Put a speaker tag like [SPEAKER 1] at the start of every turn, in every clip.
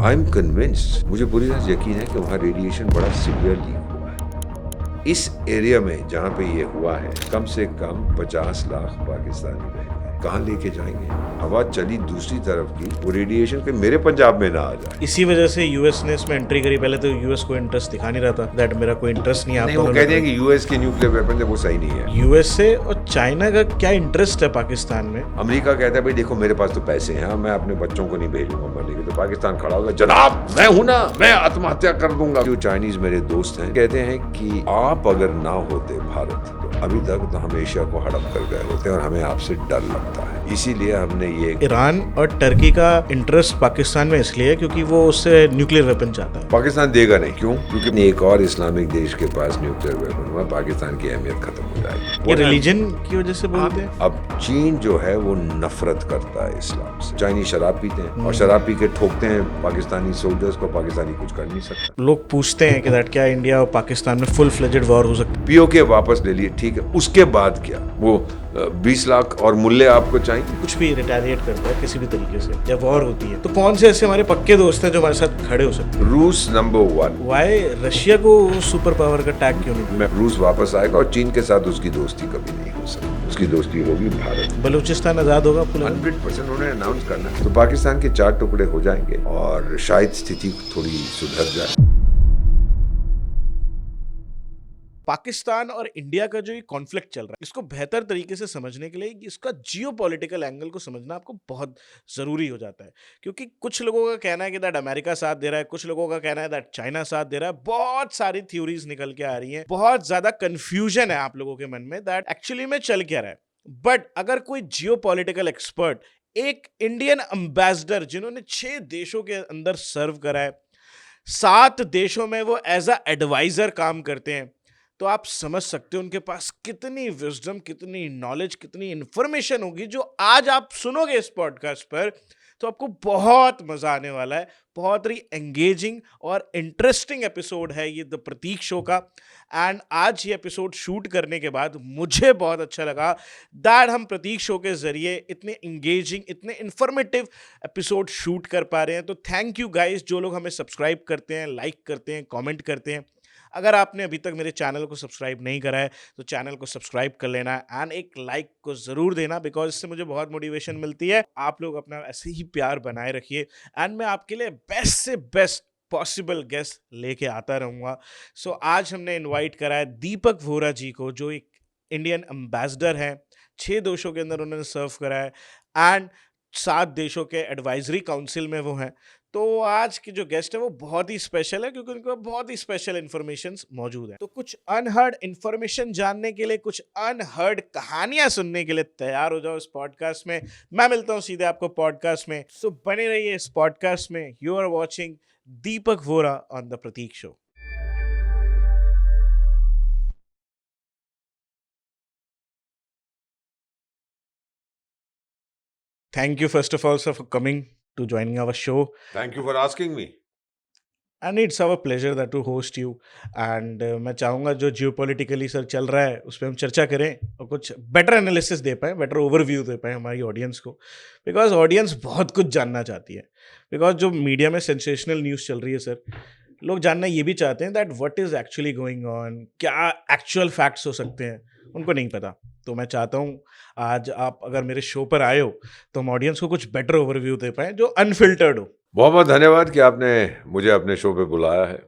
[SPEAKER 1] I am convinced, मुझे पूरी तरह यकीन है कि वहाँ रेडिएशन बड़ा सीवियर लीक हुआ है। इस एरिया में जहाँ पे ये हुआ है, कम से कम 50 लाख पाकिस्तानी रहेंगे। कहाँ लेके जाएंगे? हवा चली दूसरी तरफ की, वो रेडिएशन के मेरे पंजाब में ना आ जाए।
[SPEAKER 2] इसी वजह से यूएस ने इसमें एंट्री करी। पहले तो यूएस को इंटरेस्ट दिखा नहीं रहा था, दैट मेरा कोई इंटरेस्ट नहीं
[SPEAKER 1] नहीं, वो कहते हैं कि यूएस के न्यूक्लियर वेपन है वो सही नहीं है।
[SPEAKER 2] यूएसए और चाइना का क्या इंटरेस्ट है पाकिस्तान में?
[SPEAKER 1] अमेरिका कहता है भाई देखो मेरे पास तो पैसे हैं, मैं अपने बच्चों को नहीं भेजूंगा मरने के। तो पाकिस्तान खड़ा होगा, जनाब मैं हूं ना, मैं आत्महत्या कर दूंगा। जो चाइनीज मेरे दोस्त हैं कहते हैं कि आप अगर ना होते भारत तो अभी तक तो हम एशिया को हड़प कर गए होते और हमें आपसे डर लगता है। इसीलिए हमने ये
[SPEAKER 2] ईरान और टर्की का इंटरेस्ट पाकिस्तान में इसलिए है क्योंकि वो उससे न्यूक्लियर वेपन चाहता है।
[SPEAKER 1] पाकिस्तान देगा नहीं। क्यों? क्योंकि एक और इस्लामिक देश के पास न्यूक्लियर वेपन हुआ, पाकिस्तान की अहमियत खत्म हो जाएगी।
[SPEAKER 2] ये रिलीजन की वजह से बोलते हैं।
[SPEAKER 1] अब चीन जो है वो नफरत करता है इस्लाम से। चाइनीज शराब पीते हैं और शराब पी के ठोकते हैं पाकिस्तानी सोल्जर्स को। पाकिस्तानी कुछ कर नहीं सकता।
[SPEAKER 2] लोग पूछते हैं कि दैट क्या इंडिया और पाकिस्तान में फुल फ्लेजेड वॉर हो सकती है?
[SPEAKER 1] पीओके वापस ले लिए, ठीक है, उसके बाद क्या? वो 20 लाख और मूल्य आपको चाहिए?
[SPEAKER 2] कुछ भी रिटेलिएट करता है किसी भी तरीके से या वॉर होती है तो कौन से ऐसे हमारे पक्के दोस्त हैं जो हमारे साथ खड़े हो सकते हैं?
[SPEAKER 1] रूस नंबर 1।
[SPEAKER 2] वाई रशिया को सुपर पावर का टैग क्यों नहीं?
[SPEAKER 1] मैं रूस वापस आएगा और चीन के साथ उसकी दोस्ती कभी नहीं हो सकती। उसकी दोस्ती होगी भारत।
[SPEAKER 2] बलूचिस्तान आजाद होगा पूरा?
[SPEAKER 1] 100% उन्होंने अनाउंस करना है। तो पाकिस्तान के 4 टुकड़े हो जाएंगे और शायद स्थिति थोड़ी सुधर जाए।
[SPEAKER 2] पाकिस्तान और इंडिया का जो ये कॉन्फ्लिक्ट चल रहा है, इसको बेहतर तरीके से समझने के लिए इसका जियोपॉलिटिकल एंगल को समझना आपको बहुत ज़रूरी हो जाता है। क्योंकि कुछ लोगों का कहना है कि दैट अमेरिका साथ दे रहा है, कुछ लोगों का कहना है दैट चाइना साथ दे रहा है। बहुत सारी थ्योरीज निकल के आ रही हैं, बहुत ज़्यादा कन्फ्यूजन है आप लोगों के मन में दैट एक्चुअली में चल क्या रहा है। बट अगर कोई जियोपॉलिटिकल एक्सपर्ट, एक इंडियन एम्बेसडर जिन्होंने 6 देशों के अंदर सर्व करा है, 7 देशों में वो एज अ एडवाइजर काम करते हैं, तो आप समझ सकते हो उनके पास कितनी विजडम, कितनी नॉलेज, कितनी इंफॉर्मेशन होगी जो आज आप सुनोगे इस पॉडकास्ट पर। तो आपको बहुत मजा आने वाला है। बहुत ही एंगेजिंग और इंटरेस्टिंग एपिसोड है ये द प्रतीक शो का। एंड आज ये एपिसोड शूट करने के बाद मुझे बहुत अच्छा लगा दैट हम प्रतीक शो के जरिए इतने एंगेजिंग, इतने इंफॉर्मेटिव एपिसोड शूट कर पा रहे हैं। तो थैंक यू गाइस, जो लोग हमें सब्सक्राइब करते हैं, लाइक करते हैं, कमेंट करते हैं। अगर आपने अभी तक मेरे चैनल को सब्सक्राइब नहीं करा है तो चैनल को सब्सक्राइब कर लेना एंड एक लाइक को ज़रूर देना, बिकॉज इससे मुझे बहुत मोटिवेशन मिलती है। आप लोग अपना ऐसे ही प्यार बनाए रखिए एंड मैं आपके लिए बेस्ट से बेस्ट पॉसिबल गेस्ट लेके आता रहूँगा। सो आज हमने इनवाइट करा है दीपक वोरा जी को, जो एक इंडियन एम्बेसडर हैं। 6 देशों के अंदर उन्होंने सर्व करा है एंड 7 देशों के एडवाइजरी काउंसिल में वो हैं। तो आज की जो गेस्ट है वो बहुत ही स्पेशल है क्योंकि उनके पास बहुत ही स्पेशल इन्फॉर्मेशंस मौजूद है। तो कुछ अनहर्ड इन्फॉर्मेशन जानने के लिए, कुछ अनहर्ड कहानियां सुनने के लिए तैयार हो जाओ इस पॉडकास्ट में। मैं मिलता हूं सीधे आपको पॉडकास्ट में, सो बने रहिए इस पॉडकास्ट में। You are watching Deepak Vora on the Prateek show. Thank you first of all sir for coming to joining our show.
[SPEAKER 1] Thank you for asking me.
[SPEAKER 2] And it's our pleasure that to host you. And मैं चाहूँगा जो geopolitically sir चल रहा है उस पर हम चर्चा करें और कुछ बेटर एनालिसिस दे पाएँ, बेटर ओवरव्यू दे पाएँ हमारी ऑडियंस को, बिकॉज ऑडियंस बहुत कुछ जानना चाहती है। बिकॉज जो मीडिया में सेंसेशनल न्यूज़ चल रही है सर, लोग जानना ये भी चाहते हैं that what is actually going on, क्या एक्चुअल फैक्ट्स हो सकते हैं, उनको नहीं पता। तो मैं चाहता हूँ आज आप अगर मेरे शो पर आए हो तो हम ऑडियंस को कुछ बेटर ओवरव्यू दे पाएँ जो अनफिल्टर्ड हो।
[SPEAKER 1] बहुत बहुत धन्यवाद कि आपने मुझे अपने शो पे बुलाया है।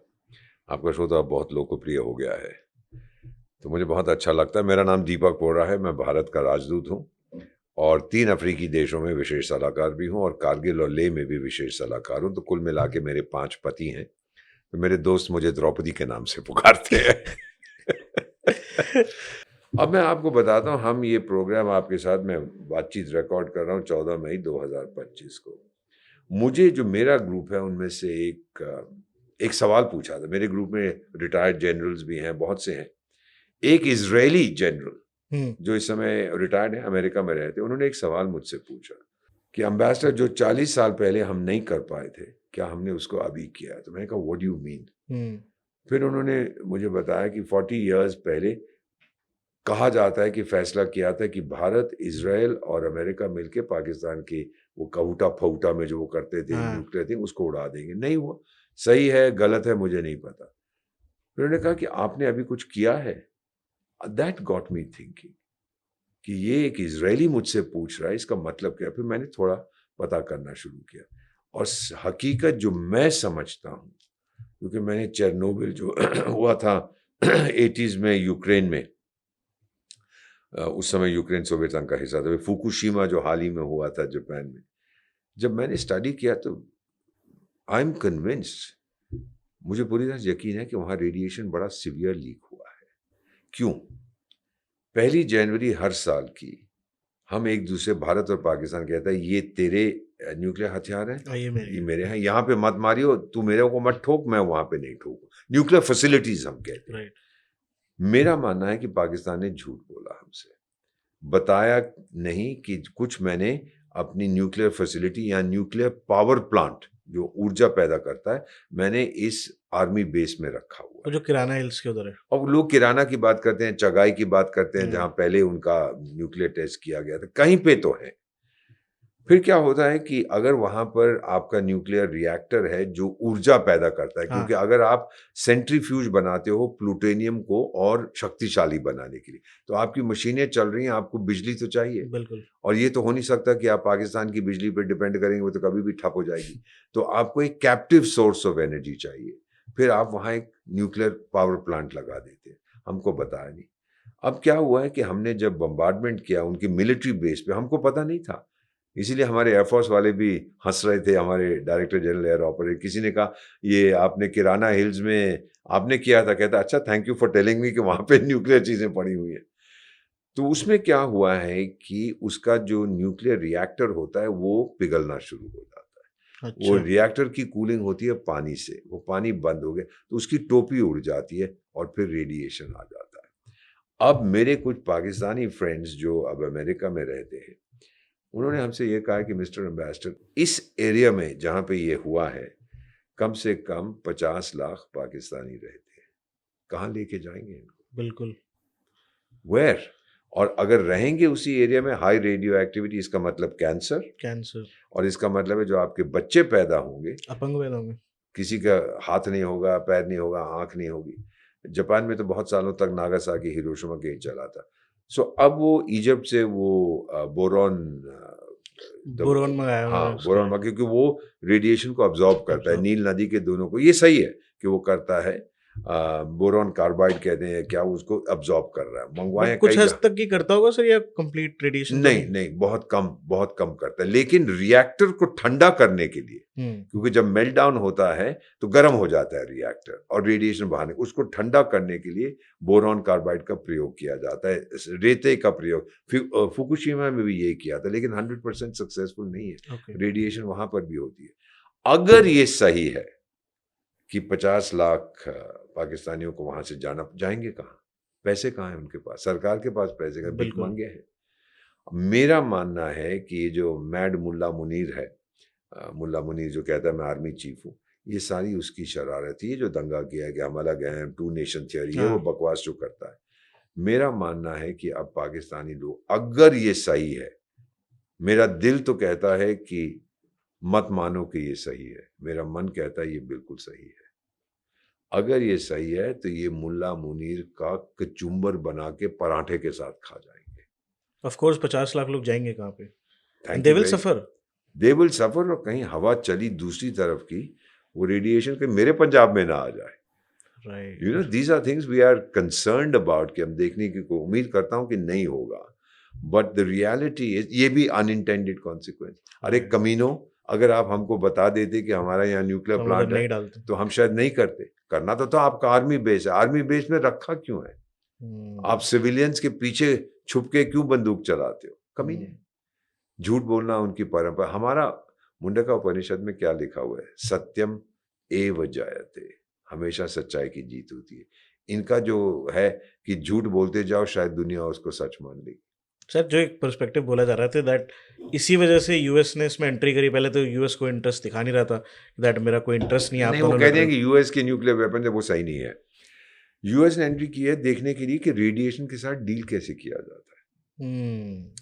[SPEAKER 1] आपका शो तो अब बहुत लोकप्रिय हो गया है, तो मुझे बहुत अच्छा लगता है। मेरा नाम दीपक वोरा है, मैं भारत का राजदूत हूँ और 3 अफ्रीकी देशों में विशेष सलाहकार भी हूँ और कारगिल और लेह में भी विशेष सलाहकार हूँ। तो कुल मिला के मेरे 5 पति हैं। तो मेरे दोस्त मुझे द्रौपदी के नाम से पुकारते हैं। अब मैं आपको बताता हूँ, हम ये प्रोग्राम आपके साथ मैं बातचीत रिकॉर्ड कर रहा हूँ 14 मई 2025 को। मुझे जो मेरा ग्रुप है उनमें से एक सवाल पूछा था। मेरे ग्रुप में रिटायर्ड जनरल्स भी हैं, बहुत से हैं। एक इजरायली जनरल जो इस समय रिटायर्ड है, अमेरिका में रहते, उन्होंने एक सवाल मुझसे पूछा कि एम्बेसडर जो 40 साल पहले हम नहीं कर पाए थे, क्या हमने उसको अभी किया? तो मैंने कहा व्हाट डू यू मीन? फिर उन्होंने मुझे बताया कि 40 इयर्स पहले कहा जाता है कि फैसला किया था कि भारत, इज़राइल और अमेरिका मिलके पाकिस्तान की वो कहूटा-फहूटा में जो वो करते थे
[SPEAKER 2] हाँ,
[SPEAKER 1] न्यूक्लियर थिंग उसको उड़ा देंगे। नहीं हुआ। सही है, गलत है मुझे नहीं पता। फिर उन्होंने कहा कि आपने अभी कुछ किया है? दैट गॉट मी थिंकिंग कि ये एक इज़राइली मुझसे पूछ रहा है, इसका मतलब क्या है? फिर मैंने थोड़ा पता करना शुरू किया और हकीकत जो मैं समझता हूँ, क्योंकि मैंने चेरनोबिल जो हुआ था 80s में यूक्रेन में, उस समय यूक्रेन सोवियत संघ का हिस्सा था। फुकुशिमा जो हाल ही में हुआ था जापान में, जब मैंने स्टडी किया तो आई एम कन्विंस्ड, मुझे पूरी तरह से यकीन है कि वहाँ रेडिएशन बड़ा सीवियर लीक हुआ है। क्यों? 1 जनवरी हर साल की हम एक दूसरे भारत और पाकिस्तान कहता है ये तेरे न्यूक्लियर हथियार हैं,
[SPEAKER 2] ये मेरे
[SPEAKER 1] ये
[SPEAKER 2] हैं।
[SPEAKER 1] मेरे हैं, यहाँ पे मत मारियो, तू मेरे को मत ठोक, मैं वहाँ पे नहीं ठोकूँ। न्यूक्लियर फैसिलिटीज हम कहते हैं।
[SPEAKER 2] राइट।
[SPEAKER 1] मेरा मानना है कि पाकिस्तान ने झूठ बोला हमसे, बताया नहीं कि कुछ मैंने अपनी न्यूक्लियर फैसिलिटी या न्यूक्लियर पावर प्लांट जो ऊर्जा पैदा करता है, मैंने इस आर्मी बेस में रखा हुआ
[SPEAKER 2] वो
[SPEAKER 1] है।
[SPEAKER 2] जो किराना हिल्स के उधर है।
[SPEAKER 1] अब लोग किराना की बात करते हैं, चगाई की बात करते हैं, जहाँ पहले उनका न्यूक्लियर टेस्ट किया गया था, कहीं पे तो है। फिर क्या होता है कि अगर वहाँ पर आपका न्यूक्लियर रिएक्टर है जो ऊर्जा पैदा करता है, क्योंकि
[SPEAKER 2] हाँ,
[SPEAKER 1] अगर आप सेंट्रीफ्यूज बनाते हो प्लूटोनियम को और शक्तिशाली बनाने के लिए, तो आपकी मशीनें चल रही हैं, आपको बिजली तो चाहिए।
[SPEAKER 2] बिल्कुल।
[SPEAKER 1] और ये तो हो नहीं सकता कि आप पाकिस्तान की बिजली पर डिपेंड करेंगे, वो तो कभी भी ठप हो जाएगी। तो आपको एक कैप्टिव सोर्स ऑफ एनर्जी चाहिए। फिर आप वहाँ एक न्यूक्लियर पावर प्लांट लगा देते हैं। हमको बताया नहीं। अब क्या हुआ है कि हमने जब बम्बार्डमेंट किया उनकी मिलिट्री बेस पे, हमको पता नहीं था। इसीलिए हमारे एयरफोर्स वाले भी हंस रहे थे, हमारे डायरेक्टर जनरल एयर ऑपरेशन, किसी ने कहा ये आपने किराना हिल्स में आपने किया था, कहता अच्छा thank you for telling me कि वहाँ पे न्यूक्लियर चीज़ें पड़ी हुई हैं। तो उसमें क्या हुआ है कि उसका जो न्यूक्लियर रिएक्टर होता है वो पिघलना शुरू हो जाता है। वो
[SPEAKER 2] अच्छा।
[SPEAKER 1] रिएक्टर की कूलिंग होती है पानी से, वो पानी बंद हो गया तो उसकी टोपी उड़ जाती है और फिर रेडिएशन आ जाता है। अब मेरे कुछ पाकिस्तानी फ्रेंड्स जो अब अमेरिका में रहते हैं, उन्होंने हमसे ये कहा कि मिस्टर एम्बेसडर इस एरिया में जहाँ पे ये हुआ है, कम से कम 50 लाख पाकिस्तानी रहते हैं। कहाँ लेके जाएंगे इनको?
[SPEAKER 2] बिल्कुल।
[SPEAKER 1] वेयर? और अगर रहेंगे उसी एरिया में हाई रेडियो एक्टिविटी, इसका मतलब कैंसर,
[SPEAKER 2] कैंसर।
[SPEAKER 1] और इसका मतलब है जो आपके बच्चे पैदा होंगे,
[SPEAKER 2] अपंग पैदा होंगे।
[SPEAKER 1] किसी का हाथ नहीं होगा, पैर नहीं होगा, आँख नहीं होगी। जापान में तो बहुत सालों तक नागासाकी, हिरोशिमा के ही चला था। सो अब वो इजिप्ट से वो बोरॉन
[SPEAKER 2] बोरॉन
[SPEAKER 1] तो
[SPEAKER 2] मंगाया
[SPEAKER 1] हाँ,
[SPEAKER 2] उन्होंने उसके
[SPEAKER 1] बोरॉन
[SPEAKER 2] लिए।
[SPEAKER 1] क्योंकि वो रेडिएशन को अब्ज़ॉर्ब करता है,
[SPEAKER 2] अब्ज़ॉर्ब।
[SPEAKER 1] नील नदी के दोनों को। ये सही है कि वो करता है। बोरॉन कार्बाइड कहते हैं क्या, उसको अब्ज़ॉर्ब कर रहा है।
[SPEAKER 2] बट
[SPEAKER 1] मंगवाए
[SPEAKER 2] कुछ
[SPEAKER 1] कई
[SPEAKER 2] हद
[SPEAKER 1] जगह।
[SPEAKER 2] तक ही करता होगा सर, या कंप्लीट रेडिएशन तो
[SPEAKER 1] नहीं,
[SPEAKER 2] नहीं?
[SPEAKER 1] नहीं, बहुत कम करता है। लेकिन रिएक्टर को ठंडा करने के लिए, क्योंकि जब मेल्टडाउन होता है तो गर्म हो जाता है रिएक्टर और रेडिएशन बाहर उसको ठंडा करने के लिए बोरॉन कार्बाइड का प्रयोग किया जाता है, रेते का प्रयोग। फुकुशिमा में भी यही किया था, लेकिन 100% सक्सेसफुल नहीं है।
[SPEAKER 2] ओके।
[SPEAKER 1] रेडिएशन वहां पर भी होती है। अगर ये सही है कि 50 लाख पाकिस्तानियों को वहां से जाएंगे कहाँ? पैसे कहाँ हैं उनके पास? सरकार के पास पैसे का
[SPEAKER 2] बिल्कुल।
[SPEAKER 1] भिखमंगे हैं। मेरा मानना है कि ये जो मैड मुल्ला मुनीर है, मुल्ला मुनीर जो कहता है मैं आर्मी चीफ हूँ, ये सारी उसकी शरारत ही है। जो दंगा किया है कि हम अलग हैं, टू नेशन थियरी है, वो
[SPEAKER 2] हाँ।
[SPEAKER 1] बकवास जो करता है। मेरा मानना है कि अब पाकिस्तानी लोग, अगर ये सही है, मेरा दिल तो कहता है कि मत मानो कि ये सही है, मेरा मन कहता है ये बिल्कुल सही है। अगर ये सही है तो ये मुल्ला मुनीर का कचुम्बर बना के पराठे के साथ खा जाएंगे।
[SPEAKER 2] ऑफ कोर्स 50 लाख लोग जाएंगे कहाँ पे? And
[SPEAKER 1] thank
[SPEAKER 2] they
[SPEAKER 1] you
[SPEAKER 2] will
[SPEAKER 1] very,
[SPEAKER 2] suffer.
[SPEAKER 1] They will suffer. और कहीं हवा चली दूसरी तरफ की, वो रेडिएशन के मेरे पंजाब में ना आ जाए। You know
[SPEAKER 2] right.
[SPEAKER 1] These are things we are concerned about, कि हम देखने की को उम्मीद करता हूं कि नहीं होगा। बट द रियलिटी इज ये भी अनइंटेंडेड कॉन्सिक्वेंस। अरे
[SPEAKER 2] राइट।
[SPEAKER 1] कमीनों, अगर आप हमको बता देते कि हमारा यहाँ न्यूक्लियर
[SPEAKER 2] तो हम उधर
[SPEAKER 1] प्लांट है
[SPEAKER 2] नहीं डालते।
[SPEAKER 1] तो हम शायद नहीं करते। करना तो आपका आर्मी बेस है, आर्मी बेस में रखा क्यों है? आप
[SPEAKER 2] हम्म।
[SPEAKER 1] सिविलियंस के पीछे छुप के क्यों बंदूक चलाते हो? कमीने। झूठ बोलना उनकी परंपरा। हमारा मुंडका उपनिषद में क्या लिखा हुआ है? सत्यम एव जयते, हमेशा सच्चाई की जीत होती है। इनका जो है कि झूठ बोलते जाओ, शायद दुनिया उसको सच मान लेगी।
[SPEAKER 2] सर, जो एक पर्सपेक्टिव बोला जा रहा था दैट इसी वजह से यूएस ने इसमें एंट्री करी। पहले तो यूएस को इंटरेस्ट दिखा नहीं रहा था, दैट मेरा कोई इंटरेस्ट नहीं है, आप
[SPEAKER 1] नहीं, वो
[SPEAKER 2] दोनों लड़
[SPEAKER 1] कहते
[SPEAKER 2] रहे
[SPEAKER 1] हैं
[SPEAKER 2] हो।
[SPEAKER 1] कि यूएस के न्यूक्लियर वेपन है वो सही नहीं है। यूएस ने एंट्री की है देखने के लिए कि रेडिएशन के साथ डील कैसे किया जाता है।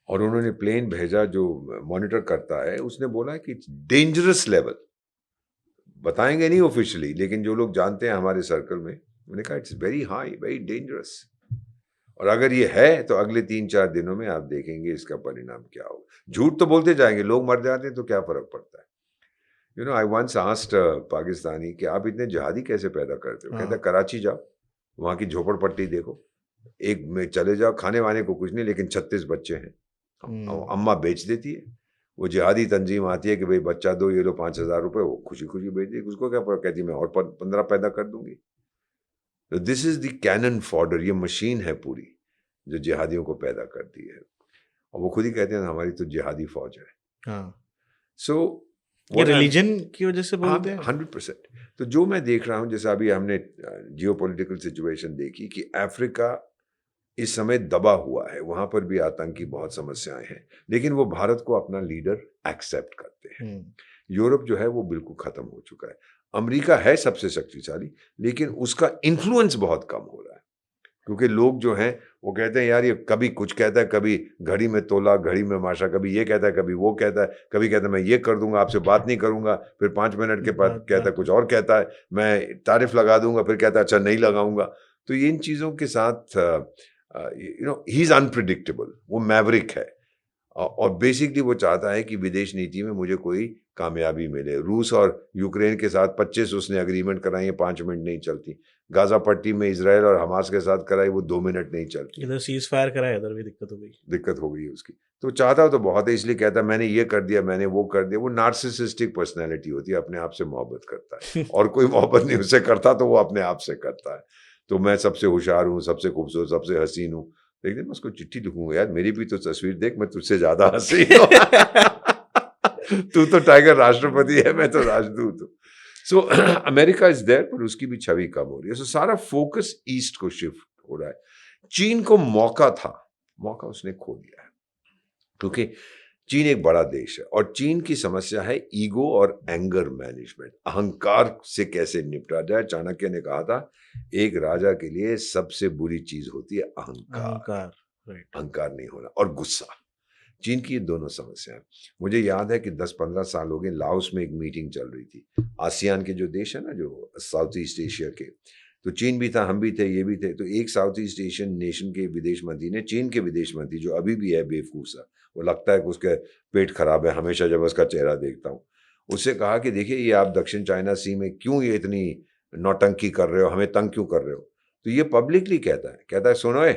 [SPEAKER 1] और उन्होंने प्लेन भेजा जो मॉनिटर करता है, उसने बोला कि इट्स डेंजरस लेवल, बताएंगे नहीं ऑफिशियली, लेकिन जो लोग जानते हैं हमारे सर्कल में, उन्होंने कहा it's very high, very dangerous. और अगर ये है तो अगले 3-4 दिनों में आप देखेंगे इसका परिणाम क्या होगा। झूठ तो बोलते जाएंगे, लोग मर जाते हैं तो क्या फर्क पड़ता है। You know, I once asked Pakistani कि आप इतने जहादी कैसे पैदा करते हो। कहता
[SPEAKER 2] हाँ।
[SPEAKER 1] कराची जाओ, वहाँ की झोपड़पट्टी देखो, एक में चले जाओ, खाने वाने को कुछ नहीं, लेकिन 36 बच्चे हैं। अम्मा बेच देती है, वो जिहादी तंजीम आती है कि भाई बच्चा दो, ये लो 5,000 रुपये, वो खुशी खुशी बेच देगी। उसको क्या पता, कहती मैं और 15 पैदा कर दूंगी। तो this is the cannon fodder, ये मशीन है पूरी जो जिहादियों को पैदा करती है। और वो खुद ही कहते हैं हमारी तो जिहादी फौज है।
[SPEAKER 2] हाँ।
[SPEAKER 1] सो
[SPEAKER 2] ये रिलीजन की वजह से बोलते हैं।
[SPEAKER 1] 100%। तो जो मैं देख रहा हूँ, जैसे अभी हमने जियोपॉलिटिकल सिचुएशन देखी कि अफ्रीका इस समय दबा हुआ है, वहां पर भी आतंकी बहुत समस्याएं हैं, लेकिन वो भारत को अपना लीडर एक्सेप्ट करते हैं। यूरोप जो है वो बिल्कुल खत्म हो चुका है। अमेरिका है सबसे शक्तिशाली, लेकिन उसका इन्फ्लुएंस बहुत कम हो रहा है, क्योंकि लोग जो हैं वो कहते हैं यार ये कभी कुछ कहता है, कभी घड़ी में तोला घड़ी में माशा, कभी ये कहता है कभी वो कहता है, कभी कहता है मैं ये कर दूंगा, आपसे बात नहीं करूंगा, फिर 5 मिनट के बाद कहता है कुछ और कहता है, मैं तारीफ लगा दूंगा, फिर कहता है अच्छा नहीं लगाऊंगा। तो इन चीज़ों के साथ you know he is unpredictable, वो मैवरिक है। और बेसिकली वो चाहता है कि विदेश नीति में मुझे कोई कामयाबी मिले। रूस और यूक्रेन के साथ 25 उसने एग्रीमेंट कराई है, 5 मिनट नहीं चलती। गाजा पट्टी में इसराइल और हमास के साथ कराई, वो 2 मिनट नहीं चलती।
[SPEAKER 2] इधर सीज फायर कराया, इधर भी दिक्कत हो गई
[SPEAKER 1] उसकी। तो चाहता तो बहुत है, इसलिए कहता मैंने ये कर दिया, मैंने वो कर दिया। वो नार्सिसिस्टिक पर्सनैलिटी होती है, अपने आप से मोहब्बत करता है और कोई मोहब्बत नहीं उससे करता, तो वो अपने आप से करता है। तो मैं सबसे होशियार हूँ, सबसे खूबसूरत, सबसे हसीन हूँ। एक दिन मैं उसको चिट्ठी लिखूंगा, यार मेरी भी तो तस्वीर देख, मैं तुझसे ज्यादा हसीन हूँ। तू तो टाइगर राष्ट्रपति है, मैं तो राजदूत हूँ। सो अमेरिका इज देयर, पर उसकी भी छवि कम हो रही है। सो सारा फोकस ईस्ट को शिफ्ट हो रहा है। चीन को मौका था, मौका उसने खो दिया है, क्योंकि चीन एक बड़ा देश है और चीन की समस्या है ईगो और एंगर मैनेजमेंट, अहंकार से कैसे निपटा जाए। चाणक्य ने कहा था एक राजा के लिए सबसे बुरी चीज होती है अहंकार, अहंकार नहीं होना, और गुस्सा। चीन की ये दोनों समस्याएं। मुझे याद है कि 10-15 साल हो गए, लाओस में एक मीटिंग चल रही थी। आसियान के जो देश है ना, जो साउथ ईस्ट एशिया के, तो चीन भी था, हम भी थे, ये भी थे। तो एक साउथ ईस्ट एशियन नेशन के विदेश मंत्री ने चीन के विदेश मंत्री, जो अभी भी है बेवकूफ सा, वो लगता है कि उसके पेट खराब है, हमेशा जब उसका चेहरा देखता हूँ, उससे कहा कि देखिए ये आप दक्षिण चाइना सी में क्यों ये इतनी नौटंकी कर रहे हो, हमें तंग क्यों कर रहे हो। तो ये पब्लिकली कहता है सुनो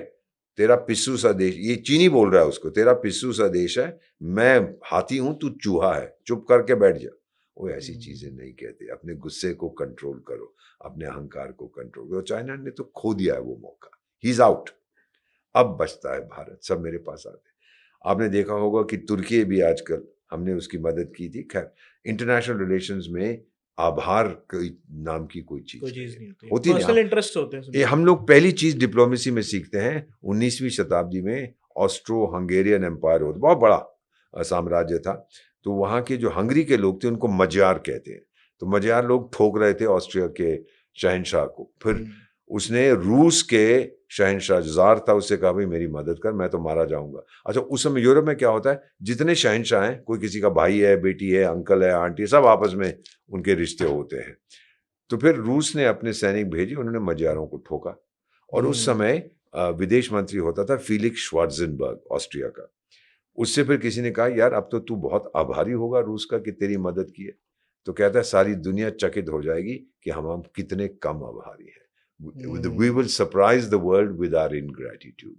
[SPEAKER 1] तेरा पिस्सू सा देश, ये चीनी बोल रहा है उसको, तेरा पिस्सू सा देश है, मैं हाथी हूं तू चूहा है, चुप करके बैठ जा। वो ऐसी चीजें नहीं कहते, अपने गुस्से को कंट्रोल करो, अपने अहंकार को कंट्रोल करो। चाइना ने तो खो दिया है वो मौका, ही इज आउट। अब बचता है भारत, सब मेरे पास आते। आपने देखा होगा कि तुर्की भी आजकल, हमने उसकी मदद की थी। खैर इंटरनेशनल रिलेशंस में आभार नाम की कोई चीज नहीं होती।
[SPEAKER 2] पर्सनल इंटरेस्ट होते हैं।
[SPEAKER 1] ये हम लोग पहली चीज डिप्लोमेसी में सीखते हैं। 19वीं शताब्दी में ऑस्ट्रो हंगेरियन एम्पायर होता, बहुत बड़ा साम्राज्य था। तो वहाँ के जो हंगरी के लोग थे उनको मजार कहते हैं। तो मजार लोग ठोक रहे थे ऑस्ट्रिया के शहनशाह को। फिर उसने रूस के शहनशाह जार था, उससे कहा भाई मेरी मदद कर, मैं तो मारा जाऊंगा। अच्छा, उस समय यूरोप में क्या होता है, जितने शहनशाह हैं, कोई किसी का भाई है, बेटी है, अंकल है, आंटी, सब आपस में उनके रिश्ते होते हैं। तो फिर रूस ने अपने सैनिक भेजे, उन्होंने मजारों को ठोका। और उस समय विदेश मंत्री होता था फीलिक्स श्वार्ज़ेनबर्ग, ऑस्ट्रिया का। उससे फिर किसी ने कहा यार अब तो तू बहुत आभारी होगा रूस का कि तेरी मदद की है। तो कहता है सारी दुनिया चकित हो जाएगी कि हम कितने कम आभारी हैं। We will surprise the world with our ingratitude.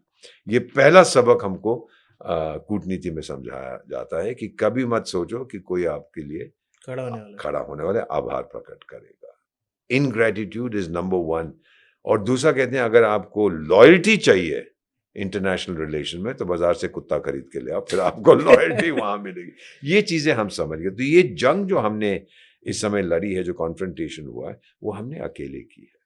[SPEAKER 1] ये पहला सबक हमको कूटनीति में समझाया जाता है कि कभी मत सोचो कि कोई आपके लिए खड़ा होने वाले आभार प्रकट करेगा। इनग्रेटिट्यूड इज नंबर 1। और दूसरा कहते हैं अगर आपको लॉयल्टी चाहिए इंटरनेशनल रिलेशन में, तो बाजार से कुत्ता खरीद के ले आओ, फिर आपको लॉयल्टी वहां मिलेगी। ये चीजें हम समझ गए। तो ये जंग जो हमने इस समय लड़ी है, जो कॉन्फ्रंटेशन हुआ है, वो हमने अकेले की है।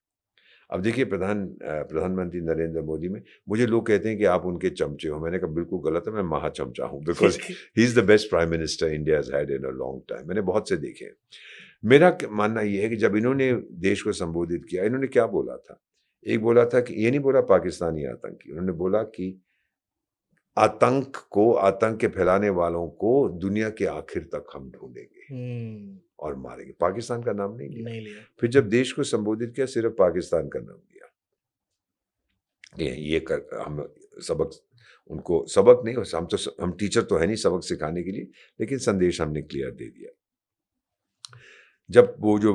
[SPEAKER 1] अब देखिए प्रधानमंत्री नरेंद्र मोदी में, मुझे लोग कहते हैं कि आप उनके चमचे हो। मैंने कहा बिल्कुल गलत है, मैं महा चमचा हूं, because he is the best prime minister India has had in a long time. मैंने बहुत से देखे। मेरा मानना यह है कि जब इन्होंने देश को संबोधित किया, इन्होंने क्या बोला था, एक बोला था कि ये नहीं बोला पाकिस्तानी आतंकी, उन्होंने बोला कि आतंक के फैलाने वालों को दुनिया के आखिर तक हम ढूंढेंगे
[SPEAKER 2] हम्म,
[SPEAKER 1] और मारेंगे। पाकिस्तान का नाम नहीं लिया।
[SPEAKER 2] नहीं लिया।
[SPEAKER 1] फिर जब देश को संबोधित किया, सिर्फ पाकिस्तान का नाम लिया। ये कर हम सबक, उनको सबक नहीं, हम टीचर तो है नहीं सबक सिखाने के लिए, लेकिन संदेश हमने क्लियर दे दिया। जब वो जो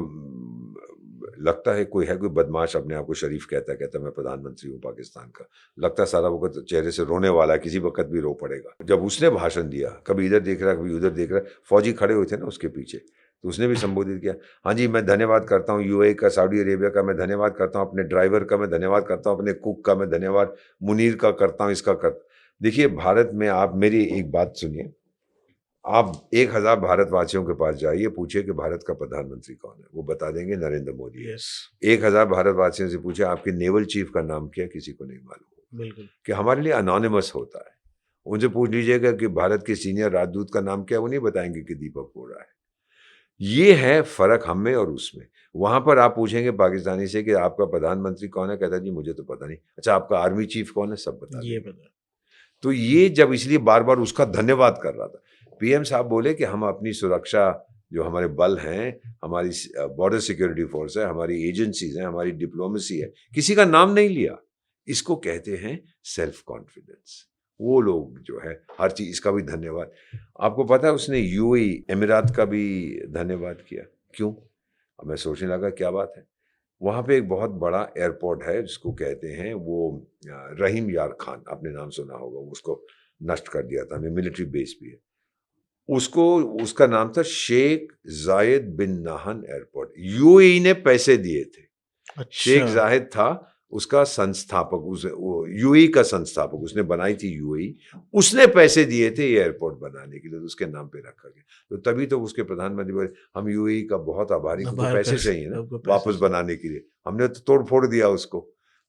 [SPEAKER 1] लगता है कोई बदमाश अपने आप को शरीफ कहता है मैं प्रधानमंत्री हूँ पाकिस्तान का, लगता है सारा वक्त चेहरे से रोने वाला है, किसी वक्त भी रो पड़ेगा। जब उसने भाषण दिया, कभी इधर देख रहा है कभी उधर देख रहा है, फौजी खड़े हुए थे ना उसके पीछे, तो उसने भी संबोधित किया, हाँ जी मैं धन्यवाद करता हूँ यूएई का, सऊदी अरेबिया का मैं धन्यवाद करता हूँ, अपने ड्राइवर का मैं धन्यवाद करता हूँ, अपने कुक का मैं धन्यवाद मुनीर का करता हूँ, इसका करता। देखिए भारत में, आप मेरी एक बात सुनिए, आप 1000 भारतवासियों के पास जाइए, पूछिए कि भारत का प्रधानमंत्री कौन है, वो बता देंगे नरेंद्र मोदी है।
[SPEAKER 2] यस,
[SPEAKER 1] 1000 भारतवासियों से पूछे आपके नेवल चीफ का नाम क्या है, किसी को नहीं मालूम,
[SPEAKER 2] बिल्कुल।
[SPEAKER 1] कि हमारे लिए अनोनिमस होता है। उनसे पूछ लीजिएगा कि भारत के सीनियर राजदूत का नाम क्या है, वो नहीं बताएंगे कि दीपक वोरा है। ये है फर्क हम में और उसमें। वहां पर आप पूछेंगे पाकिस्तानी से कि आपका प्रधानमंत्री कौन है, कहता जी मुझे तो पता नहीं। अच्छा आपका आर्मी चीफ कौन है, सब बता
[SPEAKER 2] ये
[SPEAKER 1] देंगे।
[SPEAKER 2] पता।
[SPEAKER 1] तो ये जब, इसलिए बार बार उसका धन्यवाद कर रहा था। पीएम साहब बोले कि हम अपनी सुरक्षा, जो हमारे बल हैं, हमारी बॉर्डर सिक्योरिटी फोर्स है, हमारी एजेंसीज हैं, हमारी डिप्लोमेसी है, किसी का नाम नहीं लिया। इसको कहते हैं सेल्फ कॉन्फिडेंस। वो लोग जो है हर चीज, इसका भी धन्यवाद। आपको पता है उसने यूएई एमिरात का भी धन्यवाद किया। क्यों? अब मैं सोचने लगा क्या बात है। वहाँ पे एक बहुत बड़ा एयरपोर्ट है जिसको कहते हैं वो रहीम यार खान, आपने नाम सुना होगा, उसको नष्ट कर दिया था, मिलिट्री बेस भी है उसको। उसका नाम था शेख जायद बिन नाहन एयरपोर्ट। यूएई ने पैसे दिए थे। शेख
[SPEAKER 2] अच्छा।
[SPEAKER 1] जाहिद था उसका संस्थापक, वो यूएई का संस्थापक, उसने बनाई थी यूएई। उसने पैसे दिए थे ये एयरपोर्ट बनाने के लिए, तो उसके नाम पे रखा गया। तो तभी तो उसके प्रधानमंत्री बोले हम यूएई का बहुत आभारी, क्योंकि
[SPEAKER 2] आभार
[SPEAKER 1] पैसे
[SPEAKER 2] कर,
[SPEAKER 1] चाहिए ना
[SPEAKER 2] आपको पैसे
[SPEAKER 1] वापस
[SPEAKER 2] चाहिए।
[SPEAKER 1] बनाने के लिए। हमने तो तोड़ फोड़ दिया उसको,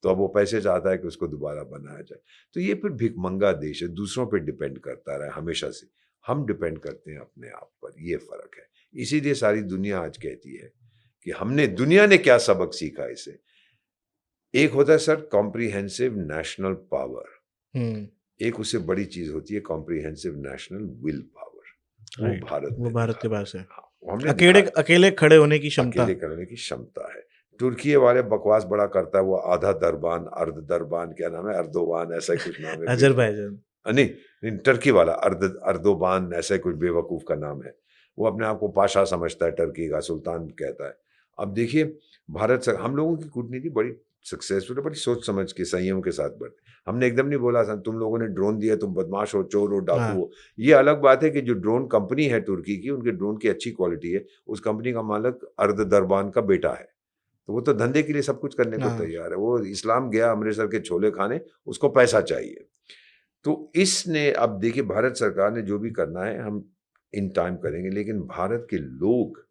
[SPEAKER 1] तो अब वो पैसे चाहता है कि उसको दोबारा बनाया जाए। तो ये फिर भिखमंगा देश है, दूसरों पर डिपेंड करता रहा है हमेशा से। हम डिपेंड करते हैं अपने आप पर, ये फर्क है। इसीलिए सारी दुनिया आज कहती है कि दुनिया ने क्या सबक सीखा इसे। एक होता है सर कॉम्प्रिहेंसिव नेशनल पावर,
[SPEAKER 2] हम्म,
[SPEAKER 1] एक उससे बड़ी चीज होती है कॉम्प्रिहेंसिव नेशनल विल पावर। वो
[SPEAKER 2] राइट,
[SPEAKER 1] भारत
[SPEAKER 2] वो
[SPEAKER 1] ने
[SPEAKER 2] भारत के
[SPEAKER 1] दिखाया
[SPEAKER 2] पास
[SPEAKER 1] है।
[SPEAKER 2] है।
[SPEAKER 1] हाँ, वो हमने
[SPEAKER 2] अकेले
[SPEAKER 1] दिखाया,
[SPEAKER 2] अकेले खड़े होने की क्षमता।
[SPEAKER 1] अकेले करने की क्षमता है। तुर्की वाले बकवास बड़ा करता है, वो आधा दरबान, अर्ध दरबान, क्या नाम है, अर्दोबान, ऐसा ही कुछ नाम है
[SPEAKER 2] अजरबैजान।
[SPEAKER 1] नहीं नहीं, टर्की वाला अर्दोबान, ऐसा ही कुछ बेवकूफ का नाम है। वो अपने आप को पाशा समझता है, टर्की का सुल्तान कहता है। अब देखिए हम लोगों की कूटनीति बड़ी सक्सेसफुल है, बड़ी सोच समझ के संयम के साथ बढ़ते। हमने एकदम नहीं बोला था तुम लोगों ने ड्रोन दिया, तुम बदमाश हो, चोर हो, डाकू
[SPEAKER 2] हाँ,
[SPEAKER 1] हो। ये अलग बात है कि जो ड्रोन कंपनी है तुर्की की, उनके ड्रोन की अच्छी क्वालिटी है, उस कंपनी का मालिक अर्द दरबान का बेटा है, तो वो तो धंधे के लिए सब कुछ करने को
[SPEAKER 2] हाँ,
[SPEAKER 1] तैयार है। वो इस्लाम गया अमृतसर के छोले खाने, उसको पैसा चाहिए। तो इसने, अब देखिए भारत सरकार ने जो भी करना है हम इन टाइम करेंगे, लेकिन भारत के लोग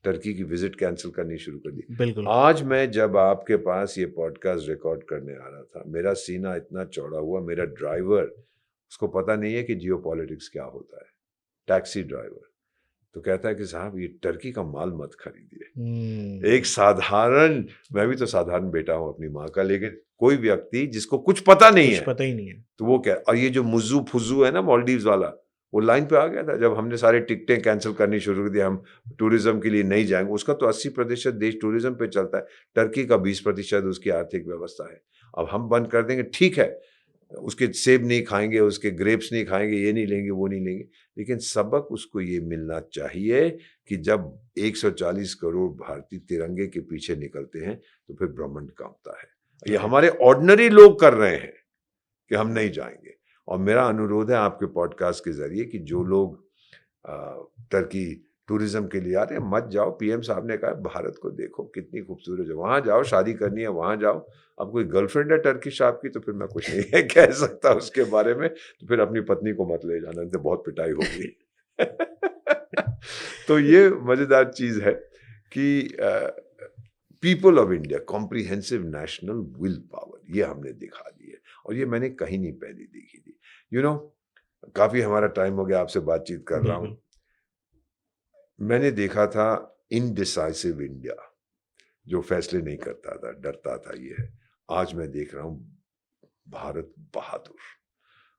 [SPEAKER 1] टर्की की विजिट कैंसिल करनी शुरू कर दी।
[SPEAKER 2] बिल्कुल।
[SPEAKER 1] आज मैं जब आपके पास ये पॉडकास्ट रिकॉर्ड करने आ रहा था, मेरा सीना इतना चौड़ा हुआ, मेरा ड्राइवर, उसको पता नहीं है कि जियोपॉलिटिक्स क्या होता है, टैक्सी ड्राइवर, तो कहता है कि साहब ये टर्की का माल मत खरीदिए। एक साधारण, मैं भी तो साधारण बेटा हूं अपनी माँ का, लेकिन कोई व्यक्ति जिसको कुछ पता नहीं
[SPEAKER 2] कुछ
[SPEAKER 1] है,
[SPEAKER 2] पता ही नहीं है।
[SPEAKER 1] तो वो क्या, और ये जो मुज्जू फुज्जू है ना मालदीव्स वाला, वो लाइन पे आ गया था जब हमने सारे टिकटें कैंसिल करनी शुरू कर दी, हम टूरिज्म के लिए नहीं जाएंगे। उसका तो 80% देश टूरिज्म पे चलता है, टर्की का 20% उसकी आर्थिक व्यवस्था है। अब हम बंद कर देंगे, ठीक है, उसके सेब नहीं खाएंगे, उसके ग्रेप्स नहीं खाएंगे, ये नहीं लेंगे, वो नहीं लेंगे, लेकिन सबक उसको ये मिलना चाहिए कि जब 140 करोड़ भारतीय तिरंगे के पीछे निकलते हैं तो फिर ब्रह्मांड कांपता है। ये
[SPEAKER 2] राइट।
[SPEAKER 1] हमारे ऑर्डिनरी लोग कर रहे हैं कि हम नहीं जाएंगे। और मेरा अनुरोध है आपके पॉडकास्ट के जरिए कि जो लोग टर्की टूरिज्म के लिए आ रहे हैं, मत जाओ। पीएम साहब ने कहा भारत को देखो कितनी खूबसूरत है, वहां जाओ, शादी करनी है वहां जाओ। अब कोई गर्लफ्रेंड है टर्किश आपकी तो फिर मैं कुछ नहीं कह सकता उसके बारे में, तो फिर अपनी पत्नी को मत ले जाना, तो बहुत पिटाई होगी। तो ये मजेदार चीज है कि people of India comprehensive national will power, ये हमने दिखा दी है, और ये मैंने कहीं नहीं पहले देखी थी। यू नो, काफी हमारा टाइम हो गया, आपसे बातचीत कर रहा हूं।
[SPEAKER 2] बिल्कुल।
[SPEAKER 1] मैंने देखा था इनडिसाइसिव इंडिया, जो फैसले नहीं करता था, डरता था, ये है। आज मैं देख रहा हूँ भारत बहादुर,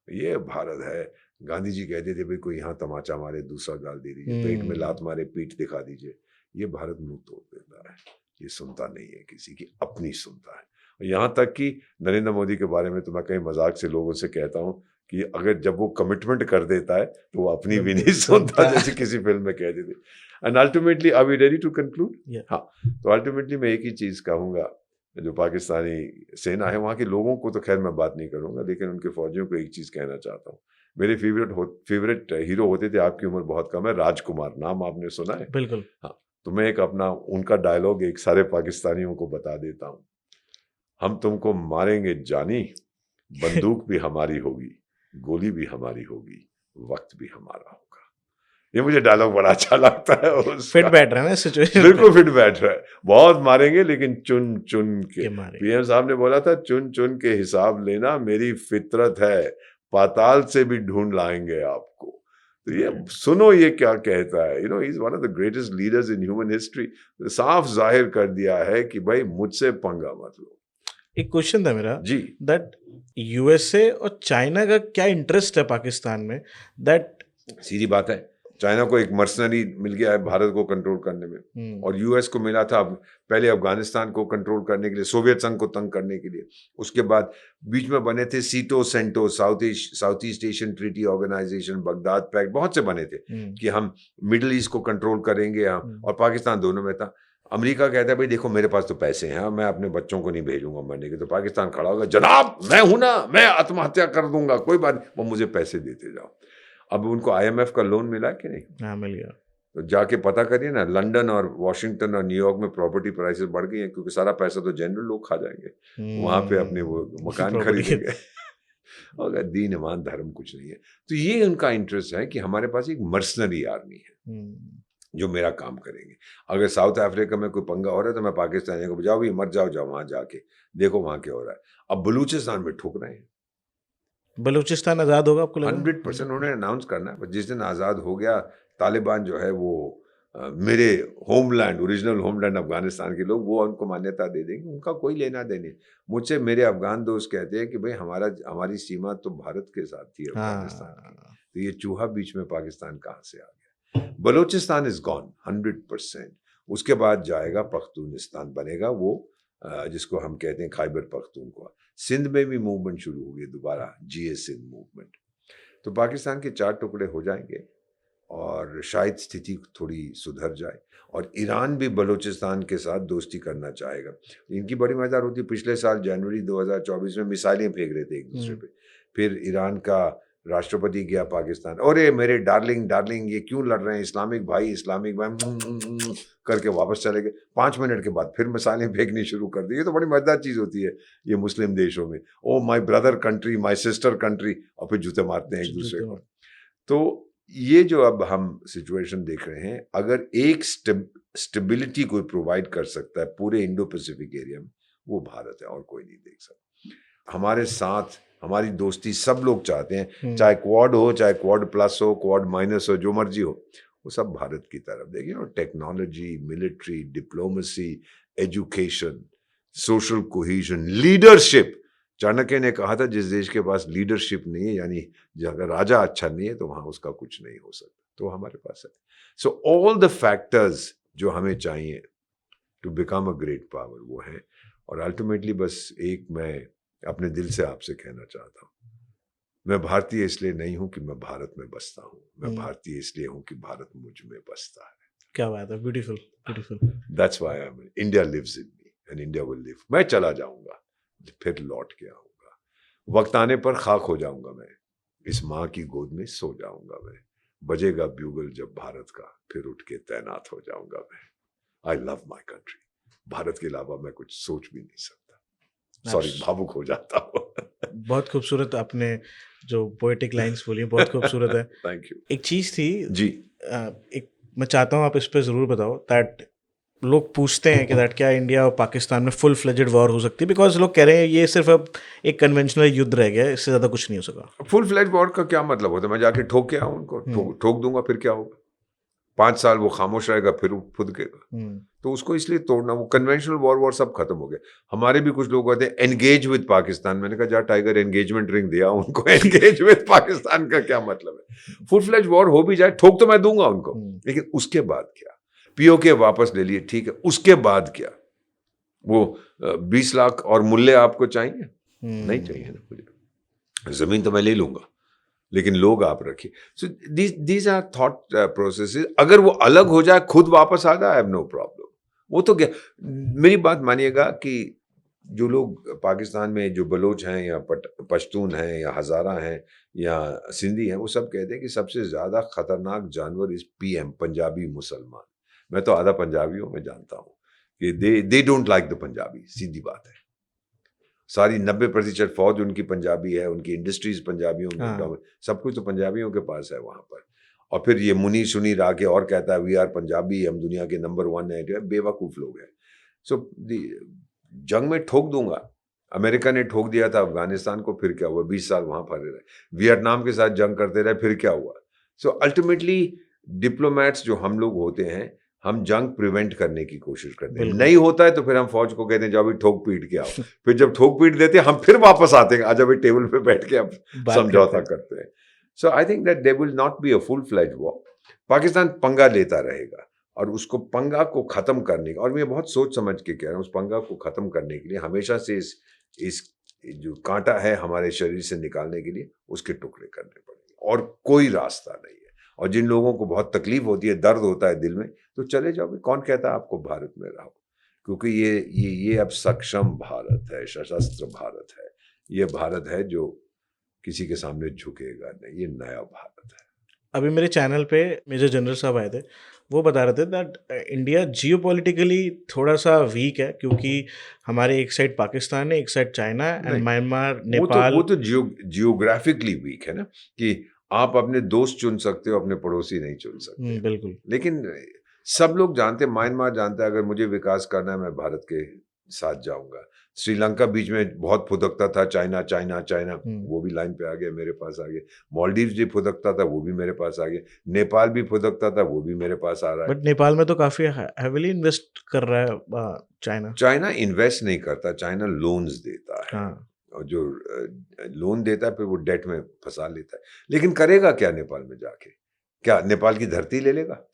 [SPEAKER 1] ये भारत है। गांधी जी कहते थे भाई कोई यहाँ तमाचा मारे दूसरा गाल दे दीजिए, पेट में लात मारे पीठ दिखा दीजिए। ये भारत मुंह तोड़ देता है, ये सुनता नहीं है, किसी की अपनी सुनता है। और यहाँ तक कि नरेंद्र मोदी के बारे में तो मैं कई मजाक से लोगों से कहता हूँ कि अगर जब वो कमिटमेंट कर देता है तो वो अपनी भी नहीं सुनता, जैसे किसी फिल्म में कहते थे। And ultimately, are we ready to conclude? हाँ, तो अल्टीमेटली मैं एक ही चीज कहूंगा, जो पाकिस्तानी सेना है वहाँ के लोगों को तो खैर मैं बात नहीं करूंगा, लेकिन उनके फौजियों को एक चीज कहना चाहता हूँ। मेरे फेवरेट हीरो होते थे, आपकी उम्र बहुत कम है, राजकुमार, नाम आपने सुना है?
[SPEAKER 2] बिल्कुल।
[SPEAKER 1] हाँ, तो मैं एक अपना उनका डायलॉग एक सारे पाकिस्तानियों को बता देता हूँ। हम तुमको मारेंगे जानी, बंदूक भी हमारी होगी, गोली भी हमारी होगी, वक्त भी हमारा होगा। ये मुझे डायलॉग बड़ा अच्छा लगता है उसका।
[SPEAKER 2] फिट बैठ रहा है ना सिचुएशन,
[SPEAKER 1] बिल्कुल फिट बैठ रहा है। बहुत मारेंगे लेकिन चुन चुन के।
[SPEAKER 2] मारेंगे।
[SPEAKER 1] पीएम साहब ने बोला था चुन चुन के हिसाब लेना, मेरी फितरत है, पाताल से भी ढूंढ लाएंगे आपको। तो ये सुनो ये क्या कहता है, you no, he is one of the greatest leaders in human history. साफ जाहिर कर दिया है कि भाई मुझसे पंगा मत लो।
[SPEAKER 2] एक क्वेश्चन था मेरा
[SPEAKER 1] जी,
[SPEAKER 2] दैट यूएसए और चाइना का क्या इंटरेस्ट है पाकिस्तान में? दैट
[SPEAKER 1] सीधी बात है, चाइना को एक मर्सनरी मिल गया है भारत को कंट्रोल करने में, और यूएस को मिला था पहले अफगानिस्तान को कंट्रोल करने के लिए, सोवियत संघ को तंग करने के लिए। उसके बाद बीच में बने थे SEATO CENTO, South East Asian Treaty Organization, Baghdad pact, बहुत से बने थे कि हम मिडिल ईस्ट को कंट्रोल करेंगे हम, और पाकिस्तान दोनों में था। अमेरिका कहता है भाई देखो मेरे पास तो पैसे हैं, मैं अपने बच्चों को नहीं भेजूंगा मरने के। तो पाकिस्तान खड़ा होगा, जनाब मैं हूं ना, मैं आत्महत्या कर दूंगा, कोई बात नहीं, वो मुझे पैसे देते जाओ। अब उनको IMF का लोन मिला कि नहीं?
[SPEAKER 2] हाँ, मिल गया।
[SPEAKER 1] तो जाके पता करिए ना, लंदन और वॉशिंगटन और न्यूयॉर्क में प्रॉपर्टी प्राइसेस बढ़ गई हैं, क्योंकि सारा पैसा तो जनरल लोग खा जाएंगे, वहां पे अपने वो मकान खरीदेंगे। और दीन ईमान धर्म कुछ नहीं है। तो ये उनका इंटरेस्ट है कि हमारे पास एक मर्सनरी आर्मी है जो मेरा काम करेंगे। अगर साउथ अफ्रीका में कोई पंगा हो रहा है तो मैं पाकिस्तानियों को जाओ, ये मत जाओ, जाओ वहां जाके देखो वहां क्या हो रहा है। अब बलूचिस्तान में ठोक रहे हैं।
[SPEAKER 2] बलूचिस्तान आजाद होगा आपको लगा?
[SPEAKER 1] 100% उन्होंने अनाउंस करना है, जिस दिन आज़ाद हो गया तालिबान जो है वो मेरे होमलैंड, ओरिजिनल होमलैंड अफगानिस्तान के लोग, वो उनको मान्यता दे देंगे। उनका कोई लेना देने। मुझसे मेरे अफगान दोस्त कहते हैं कि भाई हमारी सीमा तो भारत के साथ थी अफगानिस्तान की, तो ये चूहा बीच में पाकिस्तान कहाँ से आ गया? Balochistan is gone 100%। उसके बाद जाएगा पख्तूनिस्तान बनेगा, वो जिसको हम कहते हैं खैबर पख्तूनख्वा। सिंध में भी मूवमेंट शुरू हो गई दोबारा, GA सिंध मूवमेंट। तो पाकिस्तान के 4 टुकड़े हो जाएंगे और शायद स्थिति थोड़ी सुधर जाए। और ईरान भी बलूचिस्तान के साथ दोस्ती करना चाहेगा। इनकी बड़ी मजेदार होती है, पिछले साल जनवरी 2024 में मिसाइलें फेंक रहे थे एक दूसरे पे। फिर ईरान का राष्ट्रपति गया पाकिस्तान, अरे मेरे डार्लिंग ये क्यों लड़ रहे हैं, इस्लामिक भाई करके वापस चले गए। 5 मिनट के बाद फिर मिसाइलें फेंकनी शुरू कर दी। ये तो बड़ी मजेदार चीज होती है ये मुस्लिम देशों में। Oh my brother country, my sister country, और फिर जूते मारते हैं एक दूसरे को। तो ये जो अब हम सिचुएशन देख रहे हैं, अगर एक स्टेबिलिटी कोई प्रोवाइड कर सकता है पूरे इंडो पैसिफिक एरिया में, वो भारत है, और कोई नहीं देख सकता। हमारे साथ हमारी दोस्ती सब लोग चाहते हैं, चाहे क्वाड हो, चाहे क्वाड प्लस हो, क्वाड माइनस हो, जो मर्जी हो, वो सब भारत की तरफ देखिए। और technology, military, diplomacy, education, social cohesion, leadership. Chanakya ने कहा था जिस देश के पास लीडरशिप नहीं है, यानी अगर राजा अच्छा नहीं है, तो वहां उसका कुछ नहीं हो सकता। तो हमारे पास है। सो ऑल द फैक्टर्स जो हमें चाहिए to become a great power वो है। और अल्टीमेटली बस एक मैं अपने दिल से आपसे कहना चाहता हूँ, मैं भारतीय इसलिए नहीं हूं कि मैं भारत में बसता हूँ, मैं भारतीय इसलिए हूं कि भारत मुझ में बसता है।
[SPEAKER 2] क्या बात है, beautiful beautiful.
[SPEAKER 1] That's why I am India lives in me and India will live. मैं चला जाऊंगा, फिर लौट के आऊंगा, वक्त आने पर खाक हो जाऊंगा मैं, इस माँ की गोद में सो जाऊंगा मैं, बजेगा ब्यूगल जब भारत का, फिर उठ के तैनात हो जाऊंगा मैं। I love my country. Bharat के अलावा मैं कुछ सोच भी नहीं सकता। सॉरी, भावुक हो जाता हूँ।
[SPEAKER 2] बहुत खूबसूरत आपने जो पोएटिक लाइंस बोली, बहुत खूबसूरत है।
[SPEAKER 1] Thank you.
[SPEAKER 2] एक चीज थी
[SPEAKER 1] जी,
[SPEAKER 2] एक मैं चाहता हूँ आप इस पे जरूर बताओ। दैट लोग पूछते हैं कि दैट क्या इंडिया और पाकिस्तान में फुल फ्लेजेड वॉर हो सकती है? बिकॉज लोग कह रहे हैं ये सिर्फ अब एक कन्वेंशनल युद्ध रह गया है, इससे ज्यादा कुछ नहीं हो सका।
[SPEAKER 1] फुल फ्लैज वॉर का क्या मतलब होता है? मैं जाके ठोक के आऊँ उनको, ठोक दूंगा, फिर क्या होगा? 5 साल वो खामोश रहेगा, फिर वो फुदकेगा। तो उसको इसलिए तोड़ना, वो कन्वेंशनल वॉर सब खत्म हो गया। हमारे भी कुछ लोग कहते हैं एंगेज विद पाकिस्तान। मैंने कहा जा टाइगर, एंगेजमेंट रिंग दिया उनको, एंगेज विद पाकिस्तान का क्या मतलब है? फुल फ्लेज वॉर हो भी जाए, ठोक तो मैं दूंगा उनको, लेकिन उसके बाद क्या? पीओके वापस ले लिए, ठीक है, उसके बाद क्या? वो 20 लाख और मूल्य आपको चाहिए? नहीं चाहिए ना मुझे। जमीन तो मैं ले लूंगा, लेकिन लोग आप रखिए। So these are thought processes. अगर वो अलग हो जाए, खुद वापस आ जाए, आई हैव नो प्रॉब्लम। वो तो क्या, मेरी बात मानिएगा कि जो लोग पाकिस्तान में जो बलोच हैं या पश्तून हैं या हज़ारा हैं या सिंधी हैं, वो सब कहते हैं कि सबसे ज़्यादा खतरनाक जानवर इस पीएम, पंजाबी मुसलमान। मैं तो आधा पंजाबी हूँ, मैं जानता हूँ कि they don't like the Punjabi, सीधी बात है। सारी 90% फौज उनकी पंजाबी है, उनकी इंडस्ट्रीज पंजाबियों में, सब कुछ तो पंजाबियों के पास है वहां पर। और फिर ये मुनीर सुनीर आके और कहता है वी आर पंजाबी, हम दुनिया के नंबर 1 है। बेवकूफ लोग हैं। सो जंग में ठोक दूंगा। अमेरिका ने ठोक दिया था अफगानिस्तान को, फिर क्या हुआ? 20 साल वहां फंसे रहे। वियतनाम के साथ जंग करते रहे, फिर क्या हुआ? सो अल्टीमेटली डिप्लोमैट्स जो हम लोग होते हैं, हम जंग प्रिवेंट करने की कोशिश करते हैं। नहीं होता है तो फिर हम फौज को कहते हैं जाओ भी ठोक पीट के आओ। फिर जब ठोक पीट देते हैं, हम फिर वापस आते हैं, आज अभी टेबल पे बैठ के हम समझौता करते हैं। So I think that there will not be a full fledge war. Pakistan पंगा लेता रहेगा, और उसको पंगा को खत्म करने का, और मैं बहुत सोच समझ के कह रहा हूँ, उस पंगा को खत्म करने के लिए हमेशा से इस जो कांटा है हमारे शरीर से निकालने के लिए, उसके टुकड़े करने पड़ेंगे, और कोई रास्ता नहीं है। और जिन लोगों को बहुत तकलीफ होती है, दर्द होता है दिल में, तो चले जाओ भी। कौन कहता है आपको भारत में रहो? क्योंकि ये अब सक्षम भारत है, सशस्त्र भारत है। ये भारत है जो किसी के सामने झुकेगा नहीं। ये नया भारत है।
[SPEAKER 2] अभी मेरे चैनल पे मेजर जनरल साहब आए थे, वो बता रहे थे दैट इंडिया जियोपॉलिटिकली थोड़ा सा वीक है, क्योंकि हमारे एक साइड पाकिस्तान है, एक side China and Myanmar, Nepal.
[SPEAKER 1] वो तो जियोग्राफिकली वीक है ना, कि आप अपने दोस्त चुन सकते हो, अपने पड़ोसी नहीं चुन सकते।
[SPEAKER 2] बिल्कुल।
[SPEAKER 1] लेकिन सब लोग जानते हैं, म्यांमार जानता है, अगर मुझे विकास करना है मैं भारत के साथ जाऊंगा। श्रीलंका बीच में बहुत फुदकता था, चाइना चाइना चाइना, वो भी लाइन पे आ गया, मेरे पास आ गया। मालदीव्स भी फुदकता था, वो भी मेरे पास आ गया। नेपाल भी फुदकता था, वो भी मेरे पास आ रहा है।
[SPEAKER 2] बट नेपाल में तो काफी हेविली इन्वेस्ट कर रहा है चाइना।
[SPEAKER 1] चाइना इन्वेस्ट नहीं करता, चाइना लोन्स देता है। और जो लोन देता है, फिर वो डेट में फंसा लेता है। लेकिन करेगा क्या नेपाल में जाके? क्या नेपाल की धरती ले लेगा?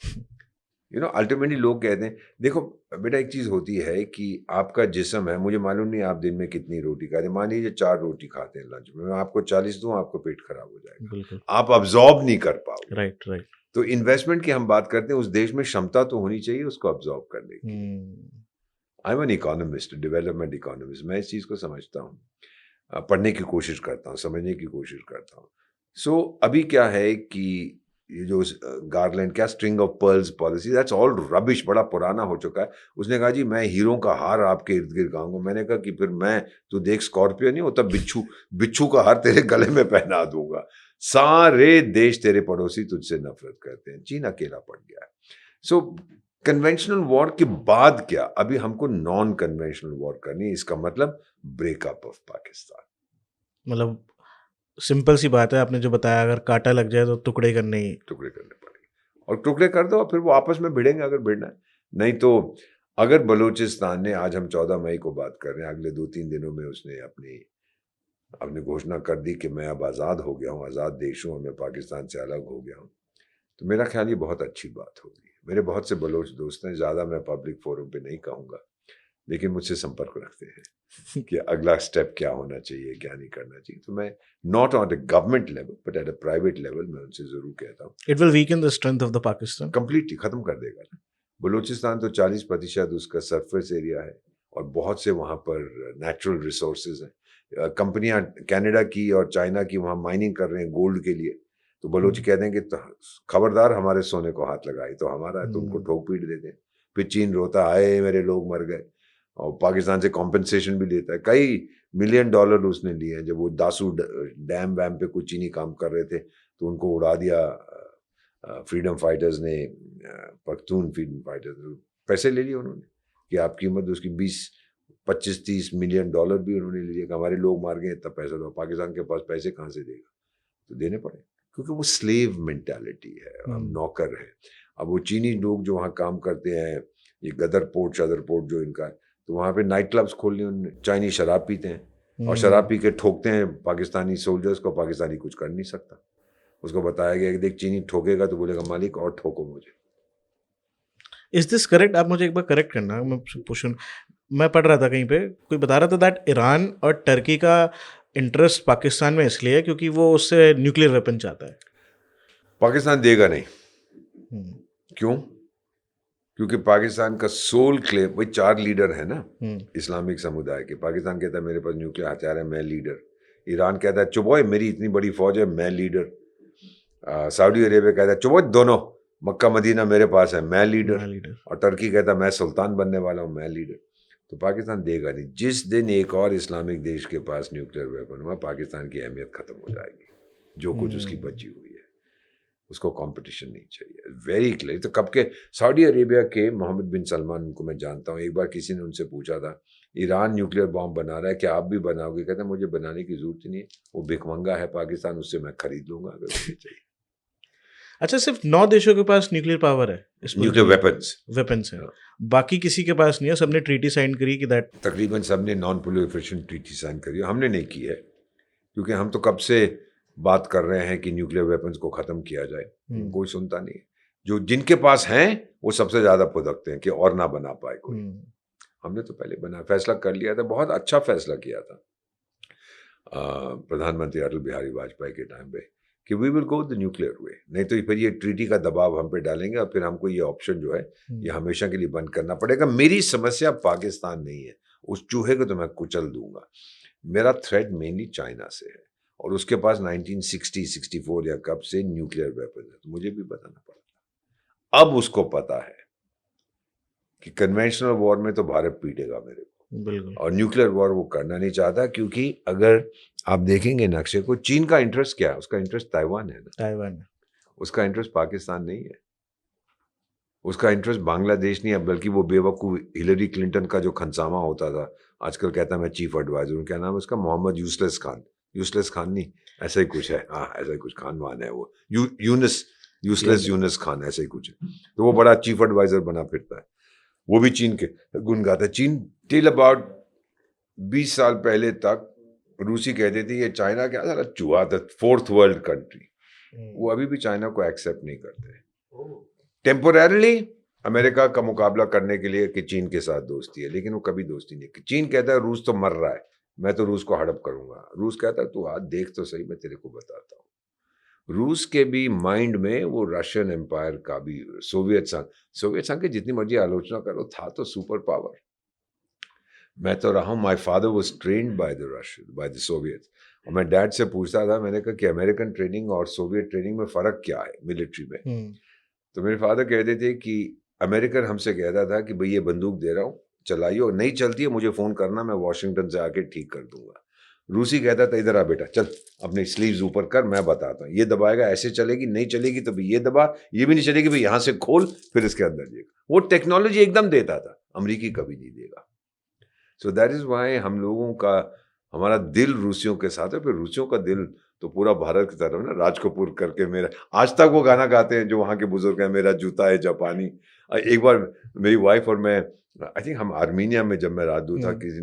[SPEAKER 1] अल्टीमेटली लोग कहते हैं, देखो बेटा, एक चीज होती है कि आपका जिस्म है, मुझे मालूम नहीं आप दिन में कितनी रोटी खाते हैं। मान लीजिए 4 रोटी खाते हैं लंच में, मैं आपको 40 दूं, आपको पेट खराब हो जाएगा।
[SPEAKER 2] बिल्कुल।
[SPEAKER 1] आप अब्जॉर्ब नहीं कर पाओगे।
[SPEAKER 2] राइट।
[SPEAKER 1] तो इन्वेस्टमेंट की हम बात करते हैं, उस देश में क्षमता तो होनी चाहिए उसको अब्जॉर्ब करने की। I am an economist, development economist. मैं इस चीज को समझता हूँ, पढ़ने की कोशिश करता हूँ, समझने की कोशिश करता हूँ। सो अभी क्या है कि ये जो गारलैंड, क्या string of pearls policy, that's all rubbish, बड़ा पुराना हो चुका है। उसने कहा जी मैं हीरों का हार आपके इर्द गिर्द गाऊंगा। मैंने कहा कि फिर मैं, तू देख स्कॉर्पियो नहीं होता, बिच्छू का हार तेरे गले में पहना दूंगा। सारे देश तेरे पड़ोसी तुझसे नफरत करते हैं, चीन अकेला पड़ गया है। सो कन्वेंशनल वॉर के बाद क्या, अभी हमको नॉन कन्वेंशनल वॉर करनी है। इसका मतलब ब्रेकअप ऑफ पाकिस्तान।
[SPEAKER 2] मतलब सिंपल सी बात है, आपने जो बताया, अगर कांटा लग जाए तो टुकड़े करने
[SPEAKER 1] पड़ेंगे, और टुकड़े कर दो, फिर वो आपस में भिड़ेंगे अगर भिड़ना है। नहीं तो अगर बलूचिस्तान ने, आज हम 14 मई को बात कर रहे हैं, अगले 2-3 दिनों में उसने अपनी घोषणा कर दी कि मैं अब आज़ाद हो गया हूँ, आज़ाद देश हूँ, मैं पाकिस्तान से अलग हो गया हूँ, तो मेरा ख्याल ये बहुत अच्छी बात होगी। मेरे बहुत से बलोच दोस्त हैं, ज़्यादा मैं पब्लिक फोरम पे नहीं कहूँगा, लेकिन मुझसे संपर्क रखते हैं कि अगला स्टेप क्या होना चाहिए, क्या नहीं करना चाहिए। तो मैं not on the government level but at a private level मैं उनसे जरूर कहता हूँ।
[SPEAKER 2] It will weaken the strength of the Pakistan,
[SPEAKER 1] completely खत्म कर देगा ना। बलूचिस्तान तो 40% उसका सरफेस एरिया है, और बहुत से वहाँ पर नेचुरल रिसोर्सेज हैं। कंपनियां कनाडा की और चाइना की वहाँ माइनिंग कर रहे हैं गोल्ड के लिए। तो बलोच कहते हैं कि तो खबरदार हमारे सोने को हाथ लगाए, तो हमारा है, तो उनको ठोक पीट देते हैं। फिर चीन रोता आए मेरे लोग मर गए, और पाकिस्तान से कॉम्पेंसेशन भी लेता है। कई $1 मिलियन उसने लिए हैं। जब वो दासू डैम वैम पे कुछ चीनी काम कर रहे थे, तो उनको उड़ा दिया फ्रीडम फाइटर्स ने, पख्तून फ्रीडम फाइटर्स ने। पैसे ले लिए उन्होंने कि आप कीमत उसकी 20-25-30 मिलियन डॉलर भी उन्होंने ले लिया कि हमारे लोग मार गए, इतना पैसा दो। पाकिस्तान के पास पैसे कहाँ से देगा? तो देने पड़े, क्योंकि वो स्लेव मेंटालिटी है, हम नौकर हैं। अब वो चीनी लोग जो वहाँ काम करते हैं, ये गदर पोर्ट शदर पोर्ट जो इनका है, तो वहाँ पे नाइट क्लब्स खोल लिए उन्होंने, चाइनीज शराब पीते हैं और शराब पी के ठोकते हैं पाकिस्तानी सोल्जर्स को, पाकिस्तानी कुछ कर नहीं सकता। उसको बताया गया कि देख चीनी ठोकेगा तो बोलेगा मालिक और ठोको मुझे।
[SPEAKER 2] Is this correct? आप मुझे एक बार करेक्ट करना, मैं क्वेश्चन मैं पढ़ रहा था कहीं पे, कोई बता रहा था दैट ईरान और टर्की का इंटरेस्ट पाकिस्तान में इसलिए है क्योंकि वो उससे न्यूक्लियर वेपन चाहता है।
[SPEAKER 1] पाकिस्तान देगा नहीं।
[SPEAKER 2] हम्म,
[SPEAKER 1] क्यों? क्योंकि पाकिस्तान का सोल क्लेम, वही 4 लीडर है ना
[SPEAKER 2] हम्म,
[SPEAKER 1] इस्लामिक समुदाय के। पाकिस्तान कहता है मेरे पास न्यूक्लियर हथियार है, मैं लीडर। ईरान कहता है चुप ओए मेरी इतनी बड़ी फौज है, मैं लीडर। सऊदी अरेबिया कहता है चुप ओए दोनों, मक्का मदीना मेरे पास है, मैं लीडर।
[SPEAKER 2] मैं लीडर।
[SPEAKER 1] और टर्की कहता है मैं सुल्तान बनने वाला हूँ, मैं लीडर। तो पाकिस्तान देगा नहीं। जिस दिन एक और इस्लामिक देश के पास न्यूक्लियर वेपन हुआ, पाकिस्तान की अहमियत खत्म हो जाएगी। जो कुछ उसकी बची हुई है, उसको कंपटीशन नहीं चाहिए। Very clear. तो कब के सऊदी अरेबिया के मोहम्मद बिन सलमान, उनको मैं जानता हूँ, एक बार किसी ने उनसे पूछा था ईरान न्यूक्लियर बॉम्ब बना रहा है, क्या आप भी बनाओगे? कहते हैं मुझे बनाने की जरूरत ही नहीं है, वो भिखमंगा है पाकिस्तान, उससे मैं खरीद लूंगा अगर मुझे चाहिए।
[SPEAKER 2] अच्छा, सिर्फ 9 देशों के पास न्यूक्लियर पावर है इस मुल्क
[SPEAKER 1] न्यूक्लियर
[SPEAKER 2] में?
[SPEAKER 1] वेपन्स
[SPEAKER 2] वेपन्स है, बाकी किसी के पास नहीं है। सबने ट्रीटी साइन करी कि दैट
[SPEAKER 1] तकरीबन सबने नॉन प्रोलिफरेशन ट्रीटी साइन करी, हमने नहीं की है क्योंकि हम तो कब से बात कर रहे हैं कि न्यूक्लियर वेपन्स को ख़त्म किया जाए, कोई सुनता नहीं है। जो जिनके पास हैं वो सबसे ज़्यादा भुगतते हैं कि और ना बना पाए कोई। हमने तो पहले बना फैसला कर लिया था, बहुत अच्छा फैसला किया था प्रधानमंत्री अटल बिहारी वाजपेयी के टाइम पे कि we will go the nuclear way. नहीं तो फिर ये ट्रीटी का दबाव हम पे डालेंगे और फिर हमको ये ऑप्शन जो है ये हमेशा के लिए बंद करना पड़ेगा। मेरी समस्या पाकिस्तान नहीं है, उस चूहे को तो मैं कुचल दूंगा। मेरा थ्रेट मेनली चाइना से है और उसके पास 1960-64 या कब से न्यूक्लियर वेपन है, तो मुझे भी बताना पड़ता। अब उसको पता है कि कन्वेंशनल वॉर में तो भारत पीटेगा मेरे को,
[SPEAKER 2] बिल्कुल।
[SPEAKER 1] और न्यूक्लियर वॉर वो करना नहीं चाहता। क्योंकि अगर आप देखेंगे नक्शे को, चीन का इंटरेस्ट क्या है? उसका इंटरेस्ट ताइवान है ना,
[SPEAKER 2] ताइवान।
[SPEAKER 1] उसका इंटरेस्ट पाकिस्तान नहीं है, उसका इंटरेस्ट बांग्लादेश नहीं है। बल्कि वो बेवकूफ़ हिलरी क्लिंटन का जो खनसामा होता था, आजकल कहता है मैं चीफ एडवाइजर हूँ, क्या नाम है उसका, मोहम्मद यूसलेस खान। यूसलेस खान नहीं, ऐसा ही कुछ है, हाँ ऐसा ही कुछ खान वान है वो, यूनस, यूसलेस यूनस खान ऐसा ही कुछ है। तो वो बड़ा चीफ एडवाइजर बना फिरता है, वो भी चीन के गुण गाता है। चीन टिल अबाउट 20 साल पहले तक रूसी कहते थे ये चाइना क्या सारा चूहा था, 4th वर्ल्ड कंट्री। वो अभी भी चाइना को एक्सेप्ट नहीं करते। टेम्पोररीली अमेरिका का मुकाबला करने के लिए कि चीन के साथ दोस्ती है, लेकिन वो कभी दोस्ती नहीं की। चीन कहता है रूस तो मर रहा है, मैं तो रूस को हड़प करूंगा। रूस कहता है तू आज देख तो सही, मैं तेरे को बताता हूँ। रूस के भी माइंड में वो रशियन एम्पायर का भी, सोवियत संघ की जितनी मर्जी आलोचना करो, था तो सुपर पावर। मैं तो रहा हूँ, my father was trained by the Russian, by the Soviet. और मैं डैड से पूछता था, मैंने कहा कि अमेरिकन ट्रेनिंग और सोवियत ट्रेनिंग में फ़र्क क्या है मिलिट्री में? तो मेरे फादर कहते थे कि अमेरिकन हमसे कहता था कि भाई ये बंदूक दे रहा हूँ, चलाइए, और नहीं चलती है मुझे फ़ोन करना, मैं वॉशिंगटन से आके ठीक कर दूंगा। रूसी कहता था इधर आ बेटा, चल अपनी स्लीव्स ऊपर कर, मैं बताता हूँ, ये दबाएगा ऐसे चलेगी, नहीं चलेगी तो भी ये दबा, ये भी नहीं चलेगी भाई यहाँ से खोल, फिर इसके अंदर जाएगा। वो टेक्नोलॉजी एकदम देता था, अमरीकी कभी नहीं देगा। सो दैट इज़ वाई हम लोगों का, हमारा दिल रूसियों के साथ है। फिर रूसियों का दिल तो पूरा भारत की तरफ ना, राज कपूर करके मेरा, आज तक वो गाना गाते हैं जो वहाँ के बुजुर्ग हैं, मेरा जूता है जापानी। एक बार मेरी वाइफ और मैं, आई थिंक हम आर्मीनिया में, जब मैं राजदूत था किसी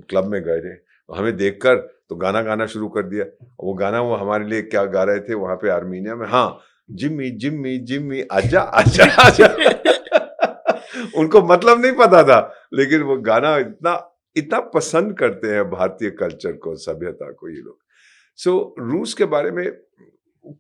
[SPEAKER 1] क्लब में गए थे, हमें देखकर तो गाना गाना शुरू कर दिया। वो गाना वो हमारे लिए क्या गा रहे थे वहाँ पे आर्मीनिया में, हाँ, जिम्मी जिम्मी जिम्मी आजा आजा आजा। उनको मतलब नहीं पता था, लेकिन वो गाना इतना इतना पसंद करते हैं भारतीय कल्चर को, सभ्यता को ये लोग। सो रूस के बारे में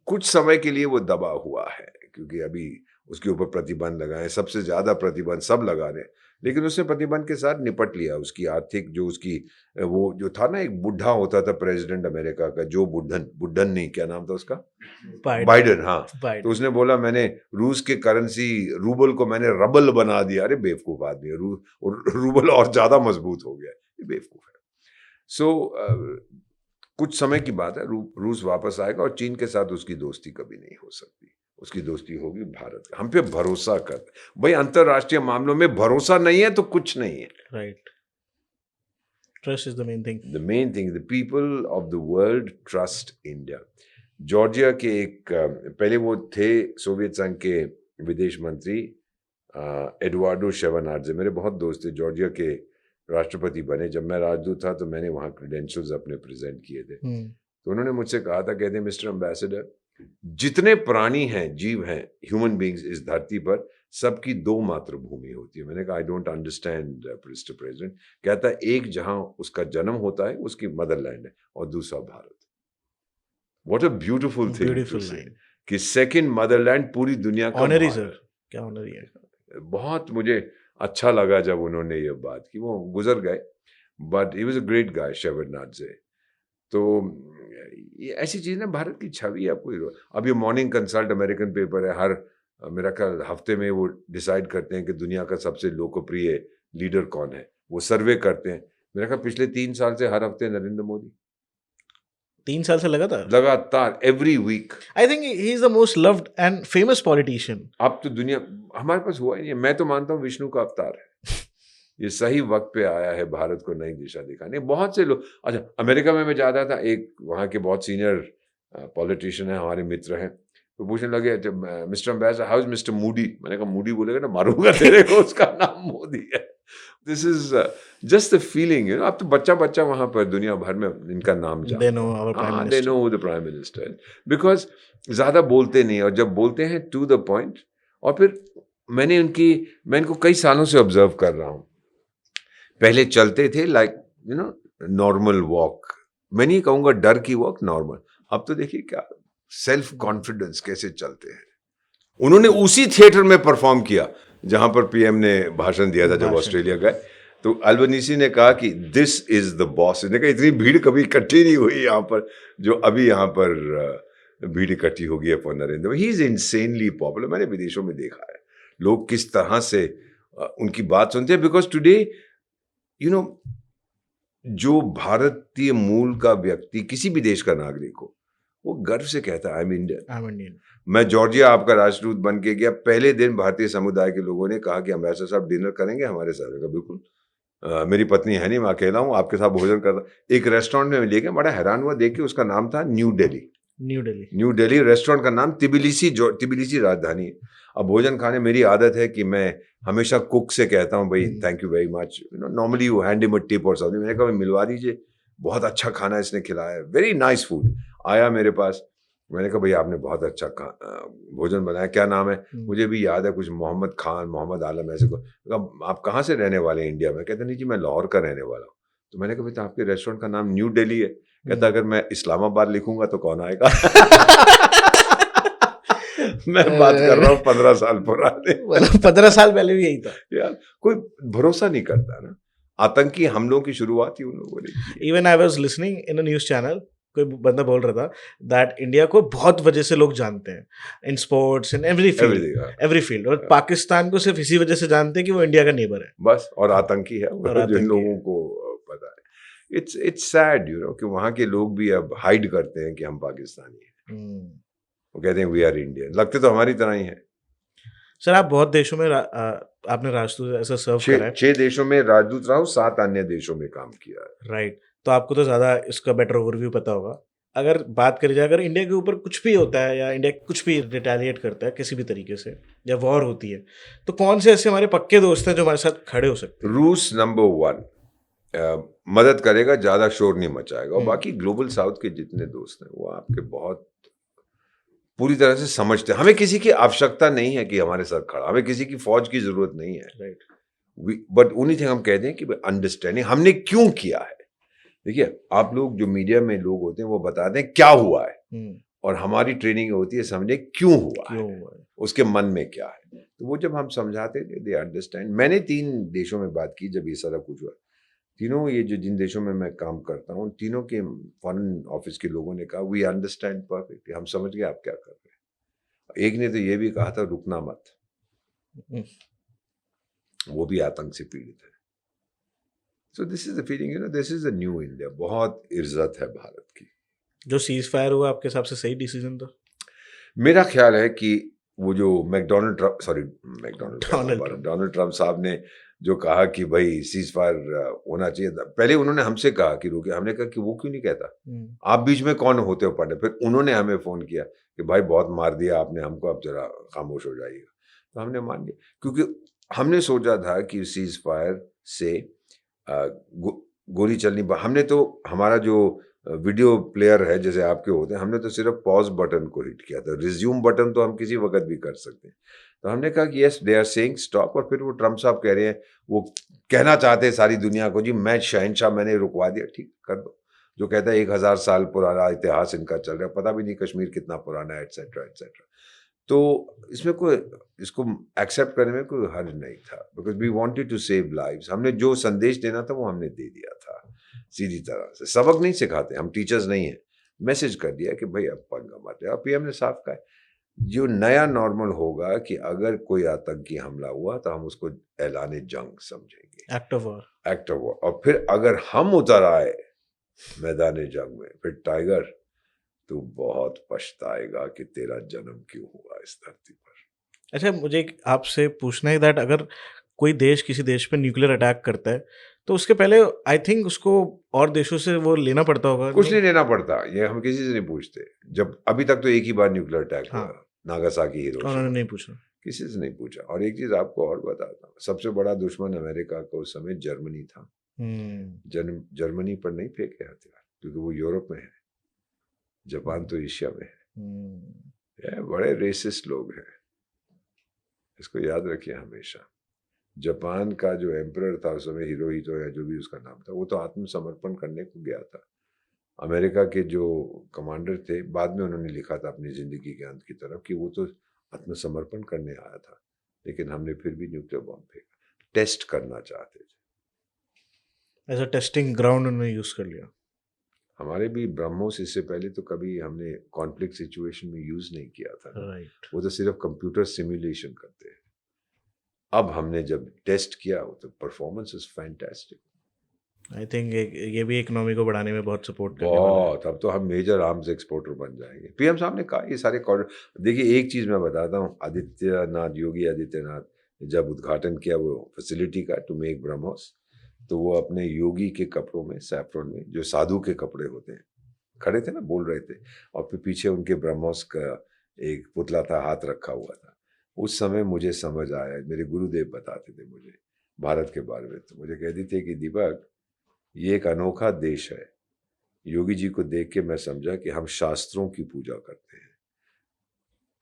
[SPEAKER 1] कुछ समय के लिए वो दबा हुआ है, क्योंकि अभी उसके ऊपर प्रतिबंध लगाए, सबसे ज्यादा प्रतिबंध सब लगा रहे हैं, लेकिन उसने प्रतिबंध के साथ निपट लिया। उसकी आर्थिक जो उसकी, वो जो था ना, एक बुढ़ा होता था प्रेसिडेंट अमेरिका का, जो बुढ़न नहीं, क्या नाम था उसका, बाइडन, हाँ। तो उसने बोला मैंने रूस के करेंसी रूबल को मैंने रबल बना दिया। अरे बेवकूफ आदमी है, रूबल और ज्यादा मजबूत हो गया, ये बेवकूफ है। सो कुछ समय की बात है, रूस वापस आएगा और चीन के साथ उसकी दोस्ती कभी नहीं हो सकती। उसकी दोस्ती होगी भारत, हम पे भरोसा कर। भाई अंतरराष्ट्रीय मामलों में भरोसा नहीं है तो कुछ नहीं है।
[SPEAKER 2] Right, trust is the main thing.
[SPEAKER 1] The main thing, the people of the world trust India. Georgia के एक, पहले वो थे सोवियत संघ के विदेश मंत्री एडुआर्डो शेवनार्डे, मेरे बहुत दोस्त थे, जॉर्जिया के राष्ट्रपति बने। जब मैं राजदूत था तो मैंने वहाँ क्रेडेंशियल्स अपने प्रेजेंट किए थे। तो उन्होंने मुझसे कहा था, कहते मिस्टर एम्बेसडर, जितने प्राणी हैं, जीव हैं, ह्यूमन बींग्स इस धरती पर, सबकी दो मातृभूमि होती है। मैंने कहा I don't understand mister president. कहता है एक जहां उसका जन्म होता है उसकी मदरलैंड है और दूसरा Bharat. What a beautiful thing to say कि सेकंड मदरलैंड पूरी दुनिया का
[SPEAKER 2] ऑनरी
[SPEAKER 1] भारत।
[SPEAKER 2] सर, क्या ऑनरी है।
[SPEAKER 1] बहुत मुझे अच्छा लगा जब उन्होंने ये बात की। वो गुजर गए, but he was a great guy, शेवनार्डे। तो ये ऐसी चीज ना, भारत की छवि आपको अब ये मॉर्निंग कंसल्ट अमेरिकन पेपर है, हर मेरा ख्याल हफ्ते में वो डिसाइड करते हैं कि दुनिया का सबसे लोकप्रिय लीडर कौन है। वो सर्वे करते हैं। मेरा ख्याल पिछले 3 साल से हर हफ्ते नरेंद्र मोदी।
[SPEAKER 2] 3 साल से
[SPEAKER 1] लगातार every week.
[SPEAKER 2] I think he is the most loved and famous politician.
[SPEAKER 1] अब तो दुनिया हमारे पास हुआ ही नहीं है। मैं तो मानता हूँ विष्णु का अवतार है। ये सही वक्त पे आया है भारत को नई दिशा दिखाने। बहुत से लोग, अच्छा अमेरिका में मैं जा रहा था, एक वहाँ के बहुत सीनियर पॉलिटिशियन है, हमारे मित्र हैं, तो पूछने लगे mister ambassador how is mister Moody. मैंने कहा मूडी बोलेगा ना मारूंगा तेरे को, उसका नाम मोदी है। This is just the feeling, you know. अब तो बच्चा बच्चा वहाँ पर दुनिया भर में इनका नाम जानता है।
[SPEAKER 2] They know our prime
[SPEAKER 1] हाँ,
[SPEAKER 2] minister.
[SPEAKER 1] they know the prime minister, because ज्यादा बोलते नहीं, और जब बोलते हैं टू द पॉइंट। और फिर मैं इनको कई सालों से ऑब्जर्व कर रहा हूँ। पहले चलते थे like you know normal walk, मैं नहीं कहूंगा डर की वॉक, नॉर्मल। अब तो देखिए क्या सेल्फ कॉन्फिडेंस कैसे चलते हैं। उन्होंने उसी थिएटर में परफॉर्म किया जहां पर पीएम ने भाषण दिया था जब ऑस्ट्रेलिया गए। तो अल्बनीसी ने कहा कि दिस इज द बॉस। ने कहा इतनी भीड़ कभी इकट्ठी नहीं हुई यहाँ पर जो अभी यहाँ पर भीड़ इकट्ठी होगी है for Narendra. He is insanely popular. मैंने विदेशों में देखा है लोग किस तरह से उनकी बात सुनते हैं। बिकॉज टुडे यू नो जो भारतीय मूल का व्यक्ति, किसी भी देश का नागरिक हो, वो गर्व से कहता है आई एम इंडियन। मैं जॉर्जिया आपका राजदूत बन के गया, पहले दिन भारतीय समुदाय के लोगों ने कहा कि एम्बेसडर साहब डिनर करेंगे हमारे साथ। बिल्कुल, मेरी पत्नी है नहीं, मैं अकेला हूँ, आपके साथ भोजन करता। एक रेस्टोरेंट में ले गया, बड़ा हैरान हुआ देख के। उसका नाम था न्यू दिल्ली रेस्टोरेंट का नाम, तिबिलिसी राजधानी है। अब भोजन खाने मेरी आदत है कि मैं हमेशा कुक से कहता हूँ भाई thank you very much, you know, normally you hand him a tip और समथिंग। मैंने कहा मिलवा दीजिए, बहुत अच्छा खाना इसने खिलाया, वेरी नाइस फूड। आया मेरे पास, मैंने कहा भैया आपने बहुत अच्छा भोजन बनाया, क्या नाम है? मुझे भी याद है कुछ मोहम्मद खान, मोहम्मद आलम, ऐसे को। आप कहाँ से रहने वाले हैं इंडिया में? कहते नहीं जी मैं लाहौर का रहने वाला हूँ। तो मैंने कहा भैया आपके रेस्टोरेंट का नाम न्यू दिल्ली है? कहता अगर मैं इस्लामाबाद लिखूंगा तो कौन आएगा? मैं बात कर रहा हूँ 15 साल पुराने।
[SPEAKER 2] 15 साल पहले भी यही था
[SPEAKER 1] यार। कोई भरोसा नहीं करता ना। आतंकी हमलों की शुरुआत ही उन लोगों ने की।
[SPEAKER 2] Even I was listening in a news channel, कोई बंदा बोल रहा था दैट इंडिया को बहुत वजह से लोग जानते हैं, in sports, in every field, और पाकिस्तान को सिर्फ इसी वजह से जानते हैं कि वो इंडिया का नेबर है बस,
[SPEAKER 1] और आतंकी है, जिन लोगों को पता है। इट्स सैड यू नो कि वहाँ के लोग भी अब हाइड करते हैं कि हम पाकिस्तानी हैं। वो कहते हैं वी आर इंडियन, लगते तो हमारी तरह ही हैं।
[SPEAKER 2] सर आप बहुत देशों में आपने राजदूत ऐसा सर्व करा है।
[SPEAKER 1] 6 देशों में राजदूत रहा हूँ, 7 अन्य देशों में काम किया है।
[SPEAKER 2] राइट, तो आपको तो ज़्यादा इसका बेटर ओवरव्यू पता होगा। अगर बात करी जाए, अगर इंडिया के ऊपर कुछ भी होता है या इंडिया कुछ भी रिटेलिएट करता है किसी भी तरीके से, या वॉर होती है, तो कौन से ऐसे हमारे पक्के दोस्त हैं जो हमारे साथ खड़े हो सकते हैं?
[SPEAKER 1] रूस नंबर 1 मदद करेगा, ज़्यादा शोर नहीं मचाएगा। और बाकी ग्लोबल साउथ के जितने दोस्त हैं वो आपके बहुत पूरी तरह से समझते हैं। हमें किसी की आवश्यकता नहीं है कि हमारे साथ खड़ा, हमें किसी की फौज की जरूरत नहीं है। राइट, बट ओनली थिंग हम कहते हैं कि अंडरस्टैंडिंग हमने क्यों किया है। देखिए आप लोग जो मीडिया में लोग होते हैं वो बताते हैं क्या हुआ है, और हमारी ट्रेनिंग होती है समझे क्यों हुआ है, उसके मन में क्या है। तो वो जब हम समझाते थे दे अंडरस्टैंड। मैंने 3 देशों में बात की जब ये सारा कुछ हुआ। तीनों ये जो जिन देशों में मैं काम करता हूँ, तीनों के फॉरेन ऑफिस के लोगों ने कहा वी अंडरस्टैंड परफेक्टली, हम समझ गए आप क्या कर रहे हैं। एक ने तो ये भी कहा था रुकना मत, वो भी आतंक से पीड़ित है। So this is the feeling, you know, this is the new India. बहुत इज्जत है भारत की।
[SPEAKER 2] जो सीज फायर हुआ आपके हिसाब से सही डिसीजन था?
[SPEAKER 1] मेरा ख्याल है कि वो जो डोनाल्ड ट्रम्प साहब ने जो कहा कि भाई सीज फायर होना चाहिए, पहले उन्होंने हमसे कहा कि रुके, हमने कहा कि वो क्यों नहीं कहता, आप बीच में कौन होते हो पढ़े। फिर उन्होंने हमें फोन किया कि भाई बहुत मार दिया आपने हमको, अब जरा खामोश हो जाइएगा। तो हमने मान लिया, क्योंकि हमने सोचा था कि सीज फायर से गोली चलनी हमने तो हमारा जो वीडियो प्लेयर है जैसे आपके होते हैं, हमने तो सिर्फ पॉज बटन को हिट किया था, रिज्यूम बटन तो हम किसी वक्त भी कर सकते हैं। तो हमने कहा कि yes they are saying stop, और फिर वो ट्रम्प साहब कह रहे हैं, वो कहना चाहते हैं सारी दुनिया को जी मैं शहंशाह, मैंने रुकवा दिया, ठीक कर दो। जो कहता है 1000 साल पुराना इतिहास इनका चल रहा है, पता भी नहीं कश्मीर कितना पुराना है, एटसेट्रा एटसेट्रा। तो इसमें कोई, इसको एक्सेप्ट करने में कोई हर्ज नहीं था, because we wanted to save lives. हमने जो संदेश देना था वो हमने दे दिया था सीधी तरह से। सबक नहीं सिखाते, हम टीचर्स नहीं हैं, मैसेज कर दिया कि भाई अब पंगा मत ले। और पीएम ने साफ कहा जो नया नॉर्मल होगा कि अगर कोई आतंकी हमला हुआ तो हम उसको ऐलान जंग समझेंगे,
[SPEAKER 2] act of war.
[SPEAKER 1] Act of war. और फिर अगर हम उतर आए मैदान जंग में, फिर टाइगर तू बहुत पछताएगा कि तेरा जन्म क्यों हुआ इस धरती पर।
[SPEAKER 2] अच्छा, मुझे एक आपसे पूछना है दैट अगर कोई देश किसी देश पे न्यूक्लियर अटैक करता है तो उसके पहले आई थिंक उसको और देशों से वो लेना पड़ता होगा,
[SPEAKER 1] कुछ
[SPEAKER 2] नहीं?
[SPEAKER 1] नहीं लेना पड़ता, ये हम किसी से नहीं पूछते। जब अभी तक तो एक ही बार न्यूक्लियर अटैक हुआ,
[SPEAKER 2] हाँ,
[SPEAKER 1] नागासाकी
[SPEAKER 2] उन्होंने
[SPEAKER 1] हिरोशिमा,
[SPEAKER 2] नहीं पूछा।
[SPEAKER 1] किसी से नहीं पूछा। और एक चीज आपको और बताता हूँ, सबसे बड़ा दुश्मन अमेरिका का उस समय जर्मनी था। जर्मनी पर नहीं फेंके हथियार, क्योंकि वो यूरोप में है, जापान तो एशिया में है। ये बड़े रेसिस्ट लोग हैं, इसको याद रखिए हमेशा। जापान का जो एम्परर था उस समय, हिरोहितो या जो भी उसका नाम था, वो तो आत्मसमर्पण करने को गया था। अमेरिका के जो कमांडर थे, बाद में उन्होंने लिखा था अपनी जिंदगी के अंत की तरफ कि वो तो आत्मसमर्पण करने आया था, लेकिन हमने फिर भी न्यूक्लियर बॉम्ब फेंका, टेस्ट करना चाहते थे।
[SPEAKER 2] एज अ टेस्टिंग ग्राउंड उन्होंने यूज कर लिया।
[SPEAKER 1] हमारे भी ब्रह्मोस इससे पहले तो कभी हमने कॉन्फ्लिक्ट सिचुएशन में यूज नहीं किया था ना,
[SPEAKER 2] राइट।
[SPEAKER 1] वो तो सिर्फ कंप्यूटर सिमुलेशन करते हैं। अब हमने जब टेस्ट किया तो performance is fantastic,
[SPEAKER 2] I think ये भी इकोनॉमी को बढ़ाने में बहुत सपोर्ट करने वाला है।
[SPEAKER 1] बहुत। अब तो हम मेजर आर्म्स एक्सपोर्टर बन जाएंगे। पीएम साहब ने कहा ये सारे कॉरिडोर, देखिए एक चीज मैं बताता हूँ, आदित्यनाथ, योगी आदित्यनाथ ने जब उद्घाटन किया वो फैसिलिटी का टू मेक ब्रह्मोस, तो वो अपने योगी के कपड़ों में, सैफ्रॉन में, जो साधु के कपड़े होते हैं, खड़े थे ना, बोल रहे थे, और फिर पीछे उनके ब्रह्मोस का एक पुतला था, हाथ रखा हुआ था। उस समय मुझे समझ आया, मेरे गुरुदेव बताते थे मुझे भारत के बारे में, तो मुझे कहते थे कि दीपक ये एक अनोखा देश है। योगी जी को देख के मैं समझा कि हम शास्त्रों की पूजा करते हैं,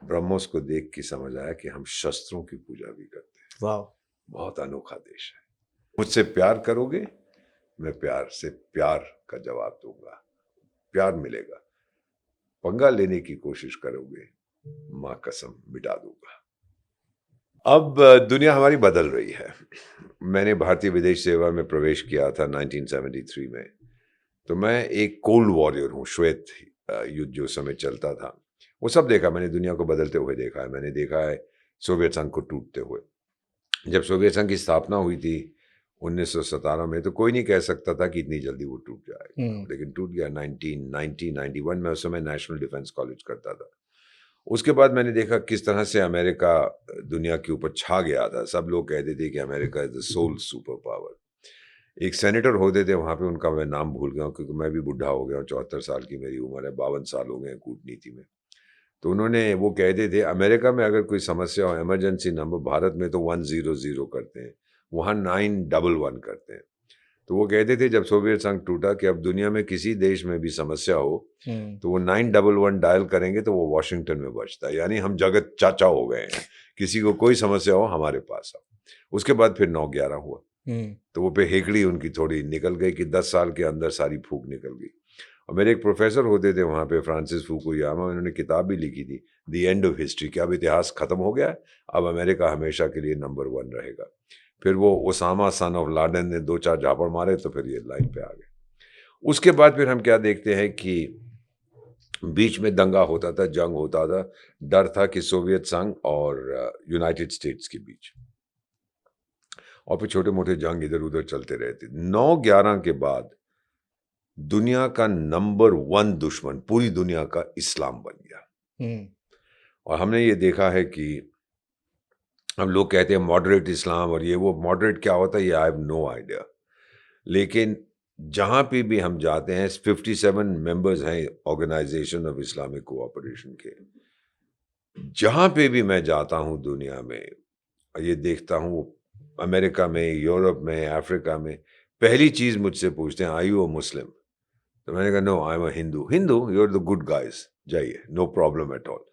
[SPEAKER 1] ब्रह्मोस को देख के समझ आया कि हम शस्त्रों की पूजा भी करते हैं।
[SPEAKER 2] वाह।
[SPEAKER 1] बहुत अनोखा देश है। मुझसे प्यार करोगे, मैं प्यार से प्यार का जवाब दूंगा, प्यार मिलेगा। पंगा लेने की कोशिश करोगे, मां कसम मिटा दूंगा। अब दुनिया हमारी बदल रही है। मैंने भारतीय विदेश सेवा में प्रवेश किया था 1973 में, तो मैं एक कोल्ड वॉरियर हूँ, श्वेत युद्ध जो समय चलता था वो सब देखा मैंने, दुनिया को बदलते हुए देखा है। मैंने देखा है सोवियत संघ को टूटते हुए। जब सोवियत संघ की स्थापना हुई थी 1917 में, तो कोई नहीं कह सकता था कि इतनी जल्दी वो टूट जाएगा, लेकिन टूट गया 1991 में। उस समय नेशनल डिफेंस कॉलेज करता था। उसके बाद मैंने देखा किस तरह से अमेरिका दुनिया के ऊपर छा गया था। सब लोग कहते थे कि America is the sole super power. एक सेनेटर होते थे वहाँ पे, उनका मैं नाम भूल गया हूँ क्योंकि मैं भी बुढ़ा हो गया हूँ, 74 साल की मेरी उम्र है, 52 साल हो गए हैं कूटनीति में। तो उन्होंने, वो कहते थे अमेरिका में अगर कोई समस्या हो, इमरजेंसी नंबर, भारत में तो 100 करते हैं, वहाँ 911 करते हैं। तो वो कहते थे जब सोवियत संघ टूटा कि अब दुनिया में किसी देश में भी समस्या हो तो वो 911 डायल करेंगे तो वो वॉशिंगटन में बजता है, यानी हम जगत चाचा हो गए हैं, किसी को कोई समस्या हो हमारे पास आओ। उसके बाद फिर 9/11 हुआ, तो वो पे हेकड़ी उनकी थोड़ी निकल गई कि 10 साल के अंदर सारी फूक निकल गई। और मेरे एक प्रोफेसर होते थे वहाँ पे, फ्रांसिस फुकुयामा, उन्होंने किताब भी लिखी थी, द एंड ऑफ हिस्ट्री, कि अब इतिहास खत्म हो गया है, अब अमेरिका हमेशा के लिए नंबर 1 रहेगा। फिर वो ओसामा सन ऑफ लाडेन ने 2-4 झापड़ मारे तो फिर ये लाइन पे आ गए। उसके बाद फिर हम क्या देखते हैं कि बीच में दंगा होता था, जंग होता था, डर था कि सोवियत संघ और यूनाइटेड स्टेट्स के बीच, और फिर छोटे मोटे जंग इधर उधर चलते रहते। 9/11 के बाद दुनिया का नंबर 1 दुश्मन पूरी दुनिया का इस्लाम बन गया। और हमने ये देखा है कि हम लोग कहते हैं मॉडरेट इस्लाम और ये वो, मॉडरेट क्या होता है ये आई हैव नो आइडिया, लेकिन जहाँ पे भी हम जाते हैं, 57 मेंबर्स हैं ऑर्गेनाइजेशन ऑफ इस्लामिक कोऑपरेशन के, जहाँ पे भी मैं जाता हूँ दुनिया में, ये देखता हूँ वो अमेरिका में, यूरोप में, अफ्रीका में, पहली चीज़ मुझसे पूछते हैं, आर यू अ मुस्लिम? तो मैंने कहा, no I am a Hindu. Hindu? You are the good guys, जाइए, नो प्रॉब्लम एट ऑल।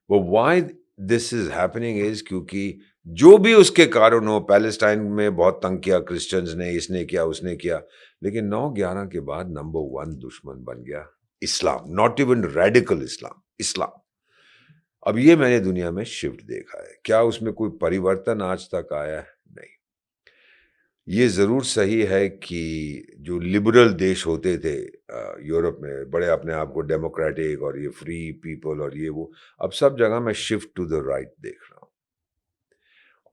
[SPEAKER 1] वो why this is happening is क्योंकि जो भी उसके कारण हो, पैलेस्टाइन में बहुत तंग किया क्रिश्चियंस ने, इसने किया, उसने किया, लेकिन 9/11 के बाद नंबर 1 दुश्मन बन गया इस्लाम, नॉट इवन रेडिकल इस्लाम, इस्लाम। अब ये मैंने दुनिया में शिफ्ट देखा है। क्या उसमें कोई परिवर्तन आज तक आया है? नहीं। ये ज़रूर सही है कि जो लिबरल देश होते थे यूरोप में, बड़े अपने आप को डेमोक्रेटिक और ये फ्री पीपल और ये वो, अब सब जगह मैं शिफ्ट टू द राइट देख रहा हूँ।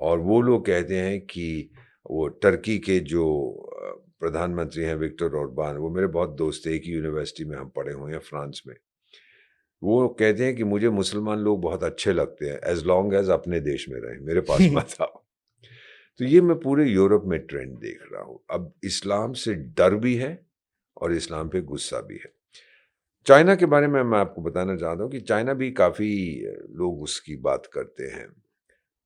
[SPEAKER 1] और वो लोग कहते हैं कि वो टर्की के जो प्रधानमंत्री हैं विक्टर ओर्बान, वो मेरे बहुत दोस्त थे, एक ही यूनिवर्सिटी में हम पढ़े हुए हैं फ्रांस में। वो कहते हैं कि मुझे मुसलमान लोग बहुत अच्छे लगते हैं, एज़ लॉन्ग एज़ अपने देश में रहें, मेरे पास मत आओ। तो ये मैं पूरे यूरोप में ट्रेंड देख रहा हूँ। अब इस्लाम से डर भी है और इस्लाम पे गुस्सा भी है। चाइना के बारे में मैं आपको बताना चाहता हूँ कि चाइना भी काफ़ी लोग उसकी बात करते हैं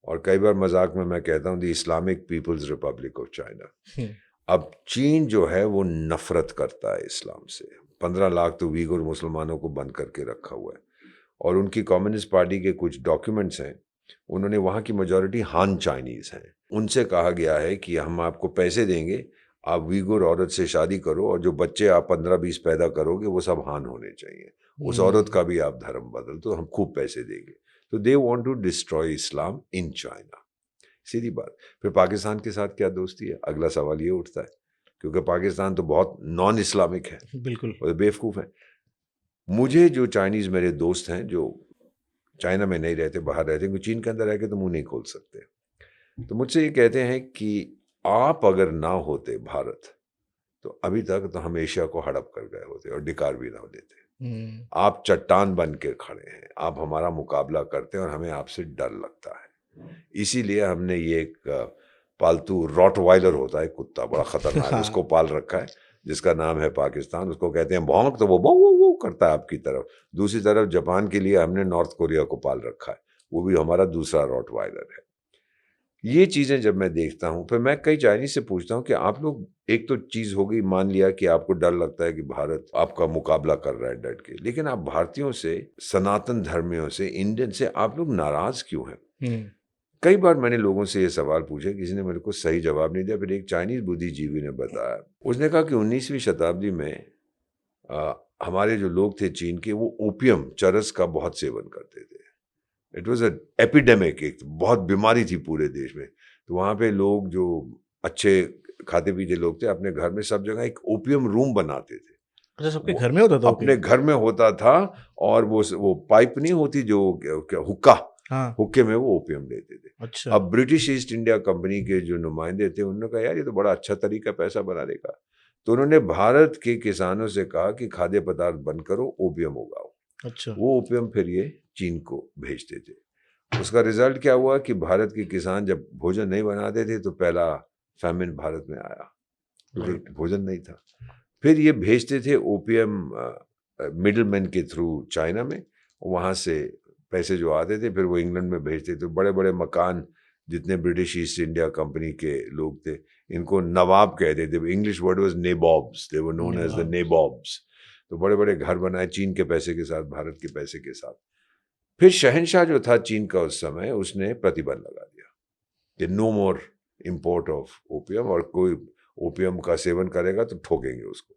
[SPEAKER 1] और कई बार मज़ाक में मैं कहता हूँ the Islamic people's republic of China.
[SPEAKER 2] हुँ,
[SPEAKER 1] अब चीन जो है वो नफ़रत करता है इस्लाम से। 15 लाख तो उइघुर मुसलमानों को बंद करके रखा हुआ है और उनकी कम्युनिस्ट पार्टी के कुछ डॉक्यूमेंट्स हैं, उन्होंने वहाँ की मेजॉरिटी हान चाइनीज़ हैं। उनसे कहा गया है कि हम आपको पैसे देंगे, आप उइघुर औरत से शादी करो और जो बच्चे आप 15-20 पैदा करोगे वो सब हान होने चाहिए। उस औरत
[SPEAKER 2] हुँ।
[SPEAKER 1] का भी आप धर्म बदल दो, हम खूब पैसे देंगे। तो they want to destroy Islam in China. सीधी बात। फिर पाकिस्तान के साथ क्या दोस्ती है? अगला सवाल ये उठता है, क्योंकि पाकिस्तान तो बहुत नॉन इस्लामिक है
[SPEAKER 2] बिल्कुल।
[SPEAKER 1] और बेवकूफ़ है। मुझे जो चाइनीज़ मेरे दोस्त हैं, जो चाइना में नहीं रहते, बाहर रहते हैं, क्योंकि चीन के अंदर रह के तो मुँह नहीं खोल सकते। तो मुझसे ये कहते हैं कि आप अगर ना होते भारत, तो अभी तक तो हम एशिया को हड़प कर गए होते और डिकार भी ना देते।
[SPEAKER 2] हुँ,
[SPEAKER 1] आप चट्टान बन के खड़े हैं, आप हमारा मुकाबला करते हैं और हमें आपसे डर लगता है। इसीलिए हमने ये एक पालतू रॉटवाइलर होता है कुत्ता, बड़ा खतरनाक,
[SPEAKER 2] हाँ,
[SPEAKER 1] उसको पाल रखा है, जिसका नाम है पाकिस्तान। उसको कहते हैं भौंक, तो वो भौं वों वों करता है आपकी तरफ। दूसरी तरफ जापान के लिए हमने नॉर्थ कोरिया को पाल रखा है, वो भी हमारा दूसरा रॉटवाइलर है। ये चीज़ें जब मैं देखता हूँ, फिर मैं कई चाइनीज़ से पूछता हूँ कि आप लोग, एक तो चीज़ हो गई, मान लिया कि आपको डर लगता है कि भारत आपका मुकाबला कर रहा है डट के, लेकिन आप भारतीयों से, सनातन धर्मियों से, इंडियन से आप लोग नाराज़ क्यों हैं?
[SPEAKER 2] हुँ,
[SPEAKER 1] कई बार मैंने लोगों से ये सवाल पूछे, किसी ने मेरे को सही जवाब नहीं दिया। फिर एक चाइनीज़ बुद्धिजीवी ने बताया, उसने कहा कि 19वीं शताब्दी में हमारे जो लोग थे चीन के, वो ओपियम, चरस का बहुत सेवन करते थे। इट वाज़ अ एपिडेमिक, एक बहुत बीमारी थी पूरे देश में। तो वहाँ पे लोग जो अच्छे खाते-पीते लोग थे, अपने घर में सब जगह एक ओपियम रूम बनाते थे।
[SPEAKER 2] अच्छा सबके
[SPEAKER 1] वो
[SPEAKER 2] घर में होता था
[SPEAKER 1] अपने
[SPEAKER 2] ओपियम?
[SPEAKER 1] घर में होता था और वो पाइप नहीं होती जो क्या क्या हुक्का,
[SPEAKER 2] हाँ,
[SPEAKER 1] हुक्के में वो ओपियम लेते थे।
[SPEAKER 2] अच्छा।
[SPEAKER 1] अब ब्रिटिश ईस्ट इंडिया कंपनी के जो नुमाइंदे थे, उन्होंने कहा यार ये तो बड़ा अच्छा तरीका है पैसा बनाने का। तो उन्होंने भारत के किसानों से कहा कि खाद्य पदार्थ बंद करो, ओपियम उगाओ।
[SPEAKER 2] अच्छा।
[SPEAKER 1] वो ओपियम फिर ये चीन को भेजते थे। उसका रिजल्ट क्या हुआ कि भारत के किसान जब भोजन नहीं बनाते थे, तो पहला फैमिन भारत में आया,
[SPEAKER 2] राइट।
[SPEAKER 1] क्योंकि भोजन नहीं था। फिर ये भेजते थे ओपियम मिडलमैन के थ्रू चाइना में, वहाँ से पैसे जो आते थे फिर वो इंग्लैंड में भेजते थे। बड़े-बड़े मकान, जितने ब्रिटिश ईस्ट इंडिया कंपनी के लोग थे, इनको नवाब कहते थे। English word was nabobs, they were known as the
[SPEAKER 2] nawab.
[SPEAKER 1] Nabobs. तो बड़े-बड़े घर बनाए चीन के पैसे के साथ, भारत के पैसे के साथ। फिर शहंशाह जो था चीन का उस समय, उसने प्रतिबंध लगा दिया कि no more import of opium, और कोई ओपियम का सेवन करेगा तो ठोकेंगे उसको।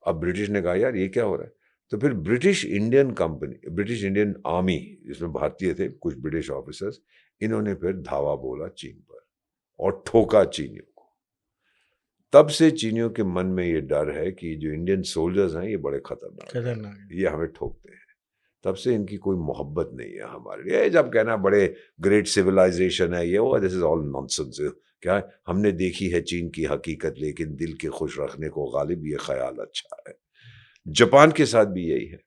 [SPEAKER 1] अब ब्रिटिश ने कहा यार ये क्या हो रहा है? तो फिर British Indian company, British Indian army, जिसमें भारतीय थे कुछ ब्रिटिश ऑफिसर्स, इन्होंने फिर धावा बोला चीन पर और ठोका चीनियों को। तब से चीनियों के मन में ये डर है कि जो इंडियन सोल्जर्स हैं ये बड़े खतरनाक हैं,
[SPEAKER 2] खतरनाक है।
[SPEAKER 1] ये हमें ठोकते हैं। तब से इनकी कोई मोहब्बत नहीं है हमारे लिए। जब कहना बड़े ग्रेट सिविलाइजेशन है ये वो, दिस इज ऑल नॉनसेंस। क्या है? हमने देखी है चीन की हकीकत, लेकिन दिल के खुश रखने को गालिब ये ख्याल अच्छा है। जापान के साथ भी यही है।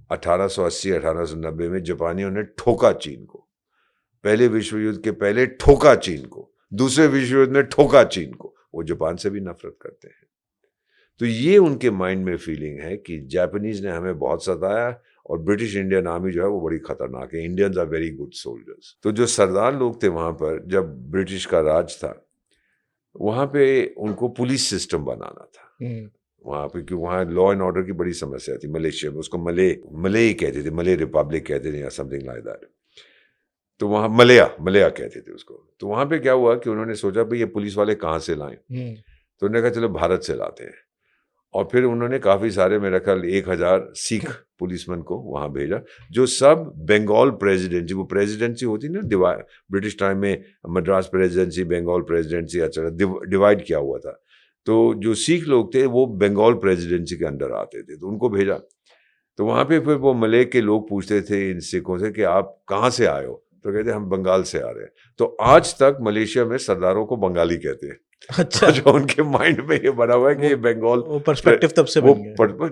[SPEAKER 1] 1880-1890 में जापानियों ने ठोका चीन को। पहले विश्व युद्ध के पहले ठोका चीन को, दूसरे विश्व युद्ध में ठोका चीन को। वो जापान से भी नफरत करते हैं। तो ये उनके माइंड में फीलिंग है कि जापानीज ने हमें बहुत सताया और ब्रिटिश इंडियन आर्मी जो है वो बड़ी खतरनाक है। Indians are very good soldiers. तो जो सरदार लोग थे वहाँ पर, जब ब्रिटिश का राज था, वहाँ पे उनको पुलिस सिस्टम बनाना था वहाँ पे, क्योंकि वहाँ लॉ एंड ऑर्डर की बड़ी समस्या थी मलेशिया में। उसको मले ही कहते थे, मले रिपब्लिक कहते थे या समथिंग लाइक दैट। तो वहाँ मलया कहते थे उसको। तो वहाँ पे क्या हुआ कि उन्होंने सोचा भाई ये पुलिस वाले कहाँ से लाएं, तो उन्होंने कहा चलो भारत से लाते हैं। और फिर उन्होंने काफ़ी सारे, मेरा ख्याल 1000 सिख पुलिसमैन को वहाँ भेजा, जो सब बंगाल प्रेसिडेंसी, वो प्रेसिडेंसी होती ना ब्रिटिश टाइम में, मद्रास प्रेसिडेंसी, बंगाल प्रेसिडेंसी, अच्छा डिवाइड किया हुआ था। तो जो सिख लोग थे वो बंगाल प्रेसिडेंसी के अंडर आते थे, तो उनको भेजा। तो वहाँ पे फिर वो मलय के लोग पूछते थे इन सिखों से कि आप कहाँ से आए हो, तो कहते हम बंगाल से आ रहे हैं। तो आज तक मलेशिया में सरदारों को बंगाली कहते हैं।
[SPEAKER 2] अच्छा।
[SPEAKER 1] जो उनके माइंड में ये बना हुआ है कि ये बंगाल,
[SPEAKER 2] वो पर्सपेक्टिव तब से
[SPEAKER 1] वो
[SPEAKER 2] बन गया।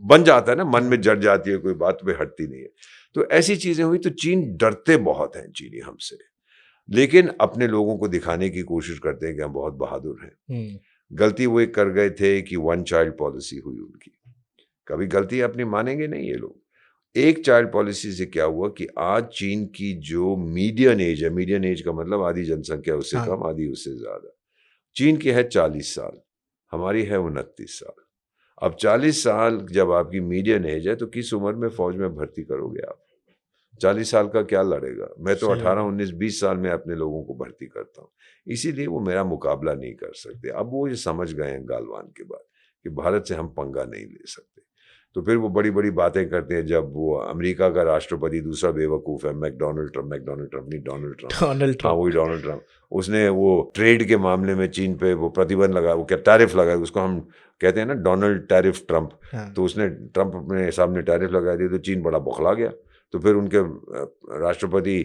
[SPEAKER 1] बन जाता है ना, मन में जड़ जाती है, कोई बात पे हटती नहीं है। तो ऐसी चीजें हुई। तो चीन डरते बहुत हैं चीनी हमसे, लेकिन अपने लोगों को दिखाने की कोशिश करते हैं कि हम बहुत बहादुर हैं। गलती वो एक कर गए थे कि 1 चाइल्ड पॉलिसी हुई उनकी। कभी गलती अपनी मानेंगे नहीं ये लोग। 1 चाइल्ड पॉलिसी से क्या हुआ कि आज चीन की जो मीडियन एज है, मीडियन एज का मतलब आधी जनसंख्या उससे कम, आधी उससे ज्यादा, चीन की है 40 साल, हमारी है 29 साल। अब 40 साल जब आपकी मीडियन एज है, तो किस उम्र में फौज में भर्ती करोगे आप? 40 साल का क्या लड़ेगा? मैं तो 18, 19, 20 साल में अपने लोगों को भर्ती करता हूँ। इसीलिए वो मेरा मुकाबला नहीं कर सकते। अब वो ये समझ गए हैं गालवान के बाद कि भारत से हम पंगा नहीं ले सकते। तो फिर वो बड़ी बड़ी बातें करते हैं। जब वो अमेरिका का राष्ट्रपति दूसरा बेवकूफ़ है, मैकडोनल्ड ट्रम्प नहीं, डोनाल्ड ट्रम्प,
[SPEAKER 2] डोनाल्ड
[SPEAKER 1] हाँ
[SPEAKER 2] ट्रम्प।
[SPEAKER 1] वही डोनाल्ड ट्रम्प, उसने वो ट्रेड के मामले में चीन पे वो प्रतिबंध लगाया, वो क्या टैरिफ लगाया, उसको हम कहते हैं ना डोनाल्ड टैरिफ ट्रम्प। तो उसने, ट्रम्प अपने सामने टैरिफ लगा दिया, तो चीन बड़ा बौखला गया। तो फिर उनके राष्ट्रपति,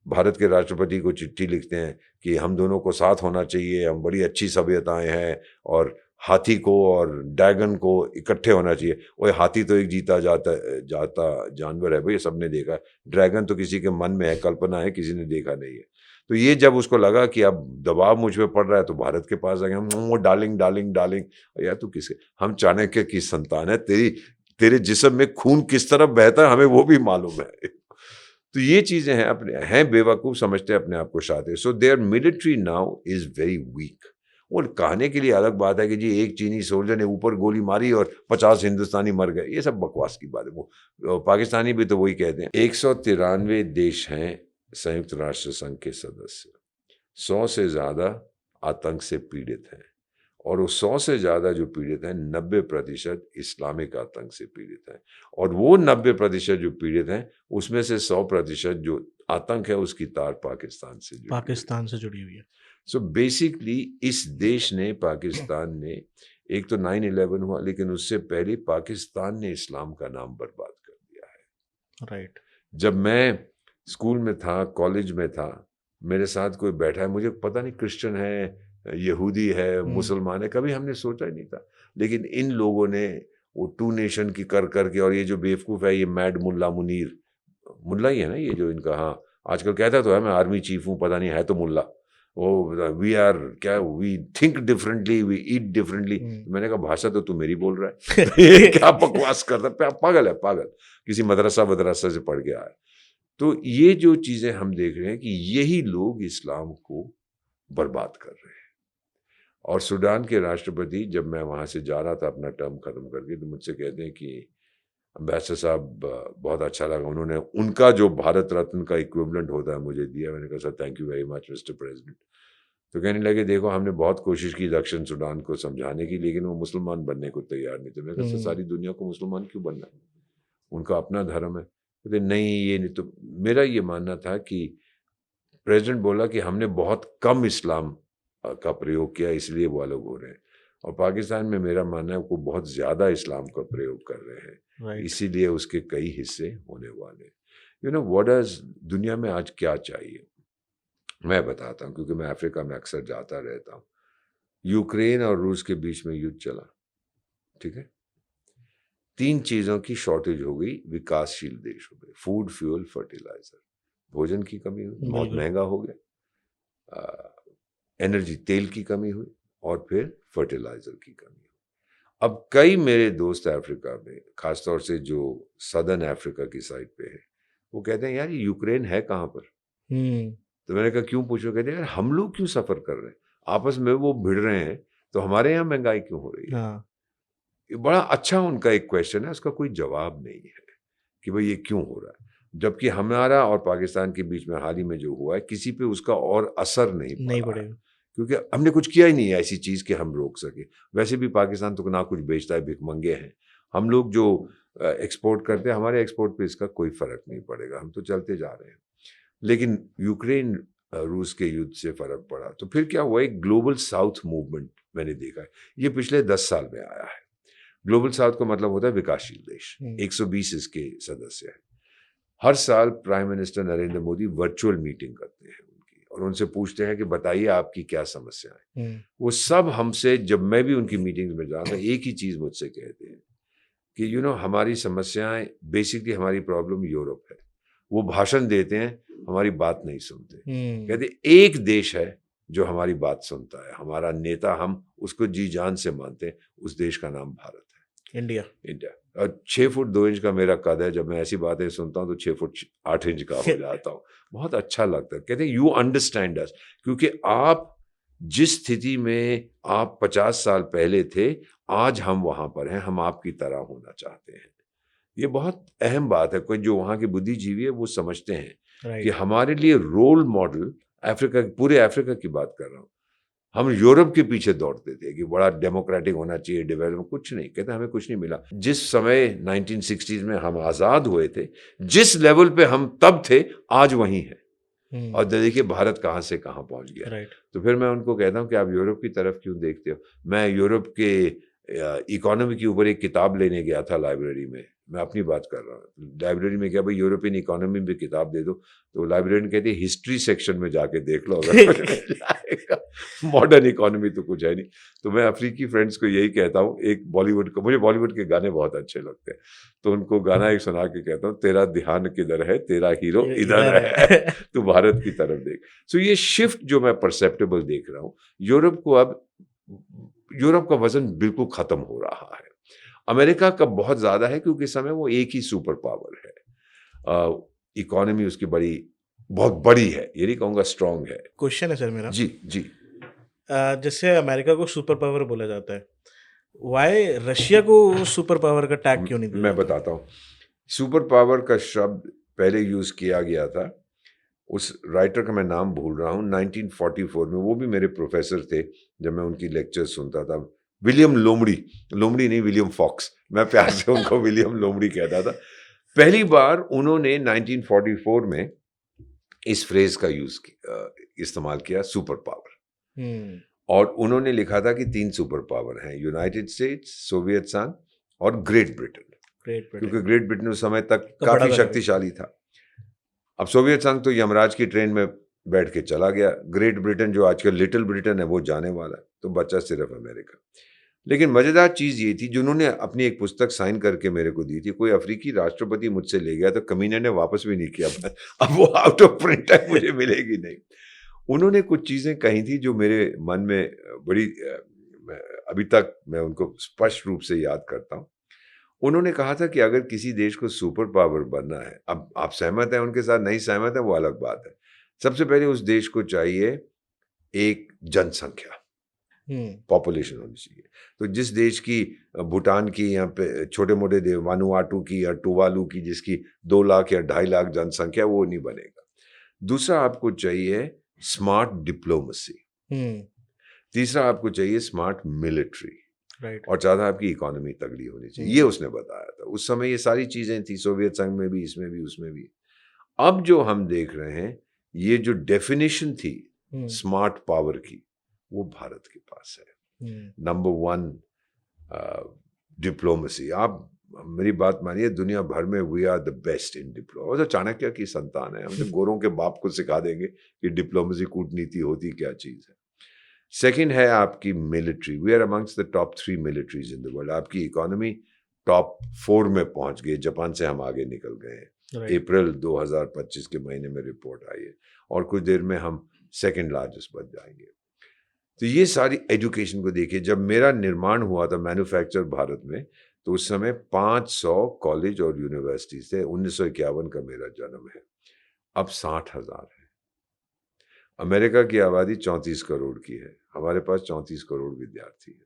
[SPEAKER 1] भारत के राष्ट्रपति को चिट्ठी लिखते हैं कि हम दोनों को साथ होना चाहिए, हम बड़ी अच्छी सभ्यताएं हैं, और हाथी को और ड्रैगन को इकट्ठे होना चाहिए। वो हाथी तो एक जीता जाता जाता जानवर है भाई, सबने देखा है। ड्रैगन तो किसी के मन में है, कल्पना है, किसी ने देखा नहीं है। तो ये जब उसको लगा कि अब दबाव मुझ पे पड़ रहा है, तो भारत के पास आ गया, हम डार्लिंग डार्लिंग डार्लिंग। यार तू किसके, हम चाणक्य की संतान है, तेरे जिस्म में खून किस तरफ बहता है हमें वो भी मालूम है। तो ये चीजें हैं, अपने हैं बेवकूफ समझते हैं अपने आप को शातिर। So their military now is very weak. और कहने के लिए अलग बात है कि जी एक चीनी सोल्जर ने ऊपर गोली मारी और 50 हिंदुस्तानी मर गए, ये सब बकवास की बात है। वो पाकिस्तानी भी तो वही कहते हैं। 193 देश हैं संयुक्त राष्ट्र संघ के सदस्य, 100 से ज्यादा आतंक से पीड़ित हैं, और वो 100 से ज्यादा जो पीड़ित हैं, 90% इस्लामिक आतंक से पीड़ित हैं। और वो 90% जो पीड़ित हैं, उसमें से 100% जो आतंक है उसकी तार पाकिस्तान से
[SPEAKER 2] जुड़ी हुई है।
[SPEAKER 1] सो बेसिकली इस देश ने, पाकिस्तान ने, एक तो 9/11 हुआ, लेकिन उससे पहले पाकिस्तान ने इस्लाम का नाम बर्बाद कर दिया है।
[SPEAKER 2] राइट।
[SPEAKER 1] जब मैं स्कूल में था, कॉलेज में था, मेरे साथ कोई बैठा है, मुझे पता नहीं क्रिश्चियन है, यहूदी है, मुसलमान है, कभी हमने सोचा ही नहीं था। लेकिन इन लोगों ने वो 2 नेशन की कर करके, और ये जो बेवकूफ़ है, ये मैड मुल्ला मुनीर, मुल्ला ही है ना ये जो इनका, हाँ आजकल कहता तो है मैं आर्मी चीफ हूँ, पता नहीं है तो मुल्ला। वो वी आर क्या, we think differently, we eat differently. मैंने कहा भाषा तो तू मेरी बोल रहा है। ये क्या बकवास करता है, पागल है पागल, किसी मदरसा से पढ़ के आया। तो ये जो चीजें हम देख रहे हैं कि यही लोग इस्लाम को बर्बाद कर रहे हैं। और सूडान के राष्ट्रपति, जब मैं वहां से जा रहा था अपना टर्म खत्म करके, तो मुझसे कहते हैं कि अम्बेसडर साहब बहुत अच्छा लगा, उन्होंने उनका जो भारत रत्न का इक्विवेलेंट होता है मुझे दिया। मैंने कहा sir thank you very much mister president. तो कहने लगे देखो हमने बहुत कोशिश की दक्षिण सूडान को समझाने की, लेकिन वो मुसलमान बनने को तैयार नहीं थे। मैंने कहा सर सारी दुनिया को मुसलमान क्यों बनना है, उनका अपना धर्म है। कहते नहीं ये नहीं। तो मेरा ये मानना था कि प्रेसिडेंट बोला कि हमने बहुत कम इस्लाम का प्रयोग किया, इसलिए वो अलग हो रहे हैं। और पाकिस्तान में मेरा मानना है वो बहुत ज्यादा इस्लाम का प्रयोग कर रहे हैं, इसीलिए उसके कई हिस्से होने वाले। यू नो व्हाट डज दुनिया में आज क्या चाहिए, मैं बताता हूँ, क्योंकि मैं अफ्रीका में अक्सर जाता रहता हूँ। यूक्रेन और रूस के बीच में युद्ध चला, ठीक है, 3 चीजों की शॉर्टेज हो गई विकासशील देशों में, फूड, फ्यूल, फर्टिलाइजर। भोजन की कमी हुई, बहुत महंगा हो गया, एनर्जी तेल की कमी हुई, और फिर फर्टिलाइजर की कमी हुई। अब कई मेरे दोस्त अफ्रीका में, खासतौर से जो सदर्न अफ्रीका की साइड पे है, वो कहते हैं यार ये यूक्रेन है कहाँ पर?
[SPEAKER 2] हम्म।
[SPEAKER 1] तो मैंने कहा क्यों पूछो? कहते हैं यार हम लोग क्यों सफ़र कर रहे हैं? आपस में वो भिड़ रहे हैं, तो हमारे यहाँ महँगाई क्यों हो रही है?
[SPEAKER 2] हाँ।
[SPEAKER 1] ये बड़ा अच्छा उनका एक क्वेश्चन है, उसका कोई जवाब नहीं है कि भाई ये क्यों हो रहा है? जबकि हमारा और पाकिस्तान के बीच में हाल ही में जो हुआ है, किसी पे उसका और असर नहीं
[SPEAKER 2] नहीं
[SPEAKER 1] पड़ा है।
[SPEAKER 2] पड़ेगा।
[SPEAKER 1] क्योंकि हमने कुछ किया ही नहीं है ऐसी चीज़ कि हम रोक सकें। वैसे भी पाकिस्तान तो ना कुछ बेचता है, भिखमंगे हैं। हम लोग जो एक्सपोर्ट करते हैं, हमारे एक्सपोर्ट पे इसका कोई फ़र्क नहीं पड़ेगा, हम तो चलते जा रहे हैं। लेकिन यूक्रेन रूस के युद्ध से फ़र्क पड़ा। तो फिर क्या हुआ, एक ग्लोबल साउथ मूवमेंट मैंने देखा है। ये पिछले 10 साल में आया है। ग्लोबल साउथ का मतलब होता है विकासशील देश।
[SPEAKER 2] हम्म।
[SPEAKER 1] 120 इसके सदस्य हैं। हर साल prime minister Narendra Modi virtual meeting करते हैं उनकी और उनसे पूछते हैं कि बताइए आपकी क्या समस्याएं। वो सब हमसे, जब मैं भी उनकी मीटिंग्स में जाता, एक ही चीज़ मुझसे कहते हैं कि हमारी समस्याएं, बेसिकली हमारी प्रॉब्लम यूरोप है। वो भाषण देते हैं, हमारी बात नहीं सुनते। कहते एक देश है जो हमारी बात सुनता है, हमारा नेता, हम उसको जी जान से मानते हैं, उस देश का नाम भारत है।
[SPEAKER 2] इंडिया।
[SPEAKER 1] इंडिया। और 6 फुट 2 इंच का मेरा कद है। जब मैं ऐसी बातें सुनता हूँ तो 6 फुट 8 इंच का हो जाता हूँ। बहुत अच्छा लगता है। कहते हैं यू अंडरस्टैंड अस, क्योंकि आप जिस स्थिति में आप 50 साल पहले थे, आज हम वहाँ पर हैं, हम आपकी तरह होना चाहते हैं। ये बहुत अहम बात है। कोई जो वहाँ के बुद्धिजीवी है वो समझते हैं कि
[SPEAKER 2] राइट।
[SPEAKER 1] हमारे लिए रोल मॉडल अफ्रीका, पूरे अफ्रीका की बात कर रहा हूँ। हम यूरोप के पीछे दौड़ते थे कि बड़ा डेमोक्रेटिक होना चाहिए, डेवलपमेंट, कुछ नहीं। कहते हमें कुछ नहीं मिला। जिस समय 1960s में हम आज़ाद हुए थे, जिस लेवल पे हम तब थे, आज वहीं है। और देखिए भारत कहाँ से कहाँ पहुँच गया।
[SPEAKER 2] राइट।
[SPEAKER 1] तो फिर मैं उनको कहता हूँ कि आप यूरोप की तरफ क्यों देखते हो? मैं यूरोप के इकोनॉमी के ऊपर एक किताब लेने गया था लाइब्रेरी में। मैं अपनी बात कर रहा हूँ। लाइब्रेरी में गया, भाई यूरोपियन इकोनॉमी में किताब दे दो। तो लाइब्रेरियन कहती है हिस्ट्री सेक्शन में जाके देख लो अगर कुछ मिल जाएगा। मॉडर्न इकोनॉमी तो कुछ है नहीं। तो मैं अफ्रीकी फ्रेंड्स को यही कहता हूँ, एक बॉलीवुड को, मुझे बॉलीवुड के गाने बहुत अच्छे लगते हैं, तो उनको गाना एक सुना के कहता हूँ, तेरा ध्यान किधर है, तेरा हीरो इधर है, तू भारत की तरफ देख। सो ये शिफ्ट जो मैं परसेप्टेबल देख रहा हूँ, यूरोप को अब, यूरोप का वजन बिल्कुल खत्म हो रहा है। अमेरिका का बहुत ज्यादा है क्योंकि इस समय वो एक ही सुपर पावर है। इकोनॉमी उसकी बड़ी, बहुत बड़ी है, ये नहीं कहूंगा स्ट्रांग है।
[SPEAKER 2] क्वेश्चन है सर मेरा।
[SPEAKER 1] जी जी।
[SPEAKER 2] जैसे अमेरिका को सुपर पावर बोला जाता है, वाई रशिया को सुपर पावर का टैग क्यों नहीं दिया
[SPEAKER 1] मैं
[SPEAKER 2] जाता?
[SPEAKER 1] बताता हूँ। सुपर पावर का शब्द पहले यूज किया गया था, उस राइटर का मैं नाम भूल रहा हूँ, 1944 में। वो भी मेरे प्रोफेसर थे जब मैं उनकी लेक्चर सुनता था। विलियम लोमड़ी, लोमड़ी नहीं, विलियम फॉक्स, मैं प्यार से उनको विलियम लोमड़ी कहता था। पहली बार उन्होंने 1944 में इस फ्रेज का इस्तेमाल किया, सुपर पावर। और उन्होंने लिखा था कि 3 सुपर पावर हैं, यूनाइटेड स्टेट्स, सोवियत संघ और ग्रेट ब्रिटेन।
[SPEAKER 2] ग्रेट
[SPEAKER 1] क्योंकि ग्रेट ब्रिटेन उस समय तक
[SPEAKER 2] तो बड़ा
[SPEAKER 1] काफी
[SPEAKER 2] था।
[SPEAKER 1] शक्तिशाली था। अब सोवियत संघ तो यमराज की ट्रेन में बैठ के चला गया। ग्रेट ब्रिटेन, जो आजकल लिटिल ब्रिटेन है, वो जाने वाला है। तो बचा सिर्फ अमेरिका। लेकिन मजेदार चीज ये थी, जिन्होंने अपनी एक पुस्तक साइन करके मेरे को दी थी, कोई अफ्रीकी राष्ट्रपति मुझसे ले गया तो कमीने ने वापस भी नहीं किया। अब वो आउट ऑफ प्रिंट है, मुझे मिलेगी नहीं। उन्होंने कुछ चीजें कही थी जो मेरे मन में बड़ी, अभी तक मैं उनको स्पष्ट रूप से याद करता हूँ। उन्होंने कहा था कि अगर किसी देश को सुपर पावर बनना है, अब आप सहमत हैं उनके साथ, नहीं सहमत है वो अलग बात है, सबसे पहले उस देश को चाहिए एक जनसंख्या, पॉपुलेशन होनी चाहिए। तो जिस देश की, भूटान की या छोटे मोटे देश, वानुआटू की या टुवालू की, जिसकी 2 लाख या 2.5 लाख जनसंख्या, वो नहीं बनेगा। दूसरा आपको चाहिए स्मार्ट डिप्लोमेसी। तीसरा आपको चाहिए स्मार्ट मिलिट्री।
[SPEAKER 2] राइट।
[SPEAKER 1] और ज़्यादा आपकी इकोनॉमी तगड़ी होनी चाहिए। ये उसने बताया था। उस समय ये सारी चीज़ें थी, सोवियत संघ में भी, इसमें भी, उसमें भी। अब जो हम देख रहे हैं, ये जो डेफिनेशन थी स्मार्ट पावर की, वो भारत के पास है। Number 1 diplomacy. आप मेरी बात मानिए, दुनिया भर में we are the best in diplomacy. तो चाणक्य की संतान है, हम तो गोरों के बाप को सिखा देंगे कि डिप्लोमेसी, कूटनीति होती क्या चीज़ है। सेकेंड है आपकी military. We are amongst the top 3 militaries in the world. आपकी इकोनॉमी टॉप 4 में पहुंच गई, जापान से हम आगे निकल गए हैं। अप्रैल 2025 के महीने में रिपोर्ट आई है, और कुछ देर में हम सेकेंड लार्जेस्ट बन जाएंगे। तो ये सारी एजुकेशन को देखिए, जब मेरा निर्माण हुआ था मैन्युफैक्चर भारत में, तो उस समय 500 कॉलेज और यूनिवर्सिटीज थे। 1951 का मेरा जन्म है, अब 60,000 है। अमेरिका की आबादी 34 करोड़ की है, हमारे पास 34 करोड़ विद्यार्थी है।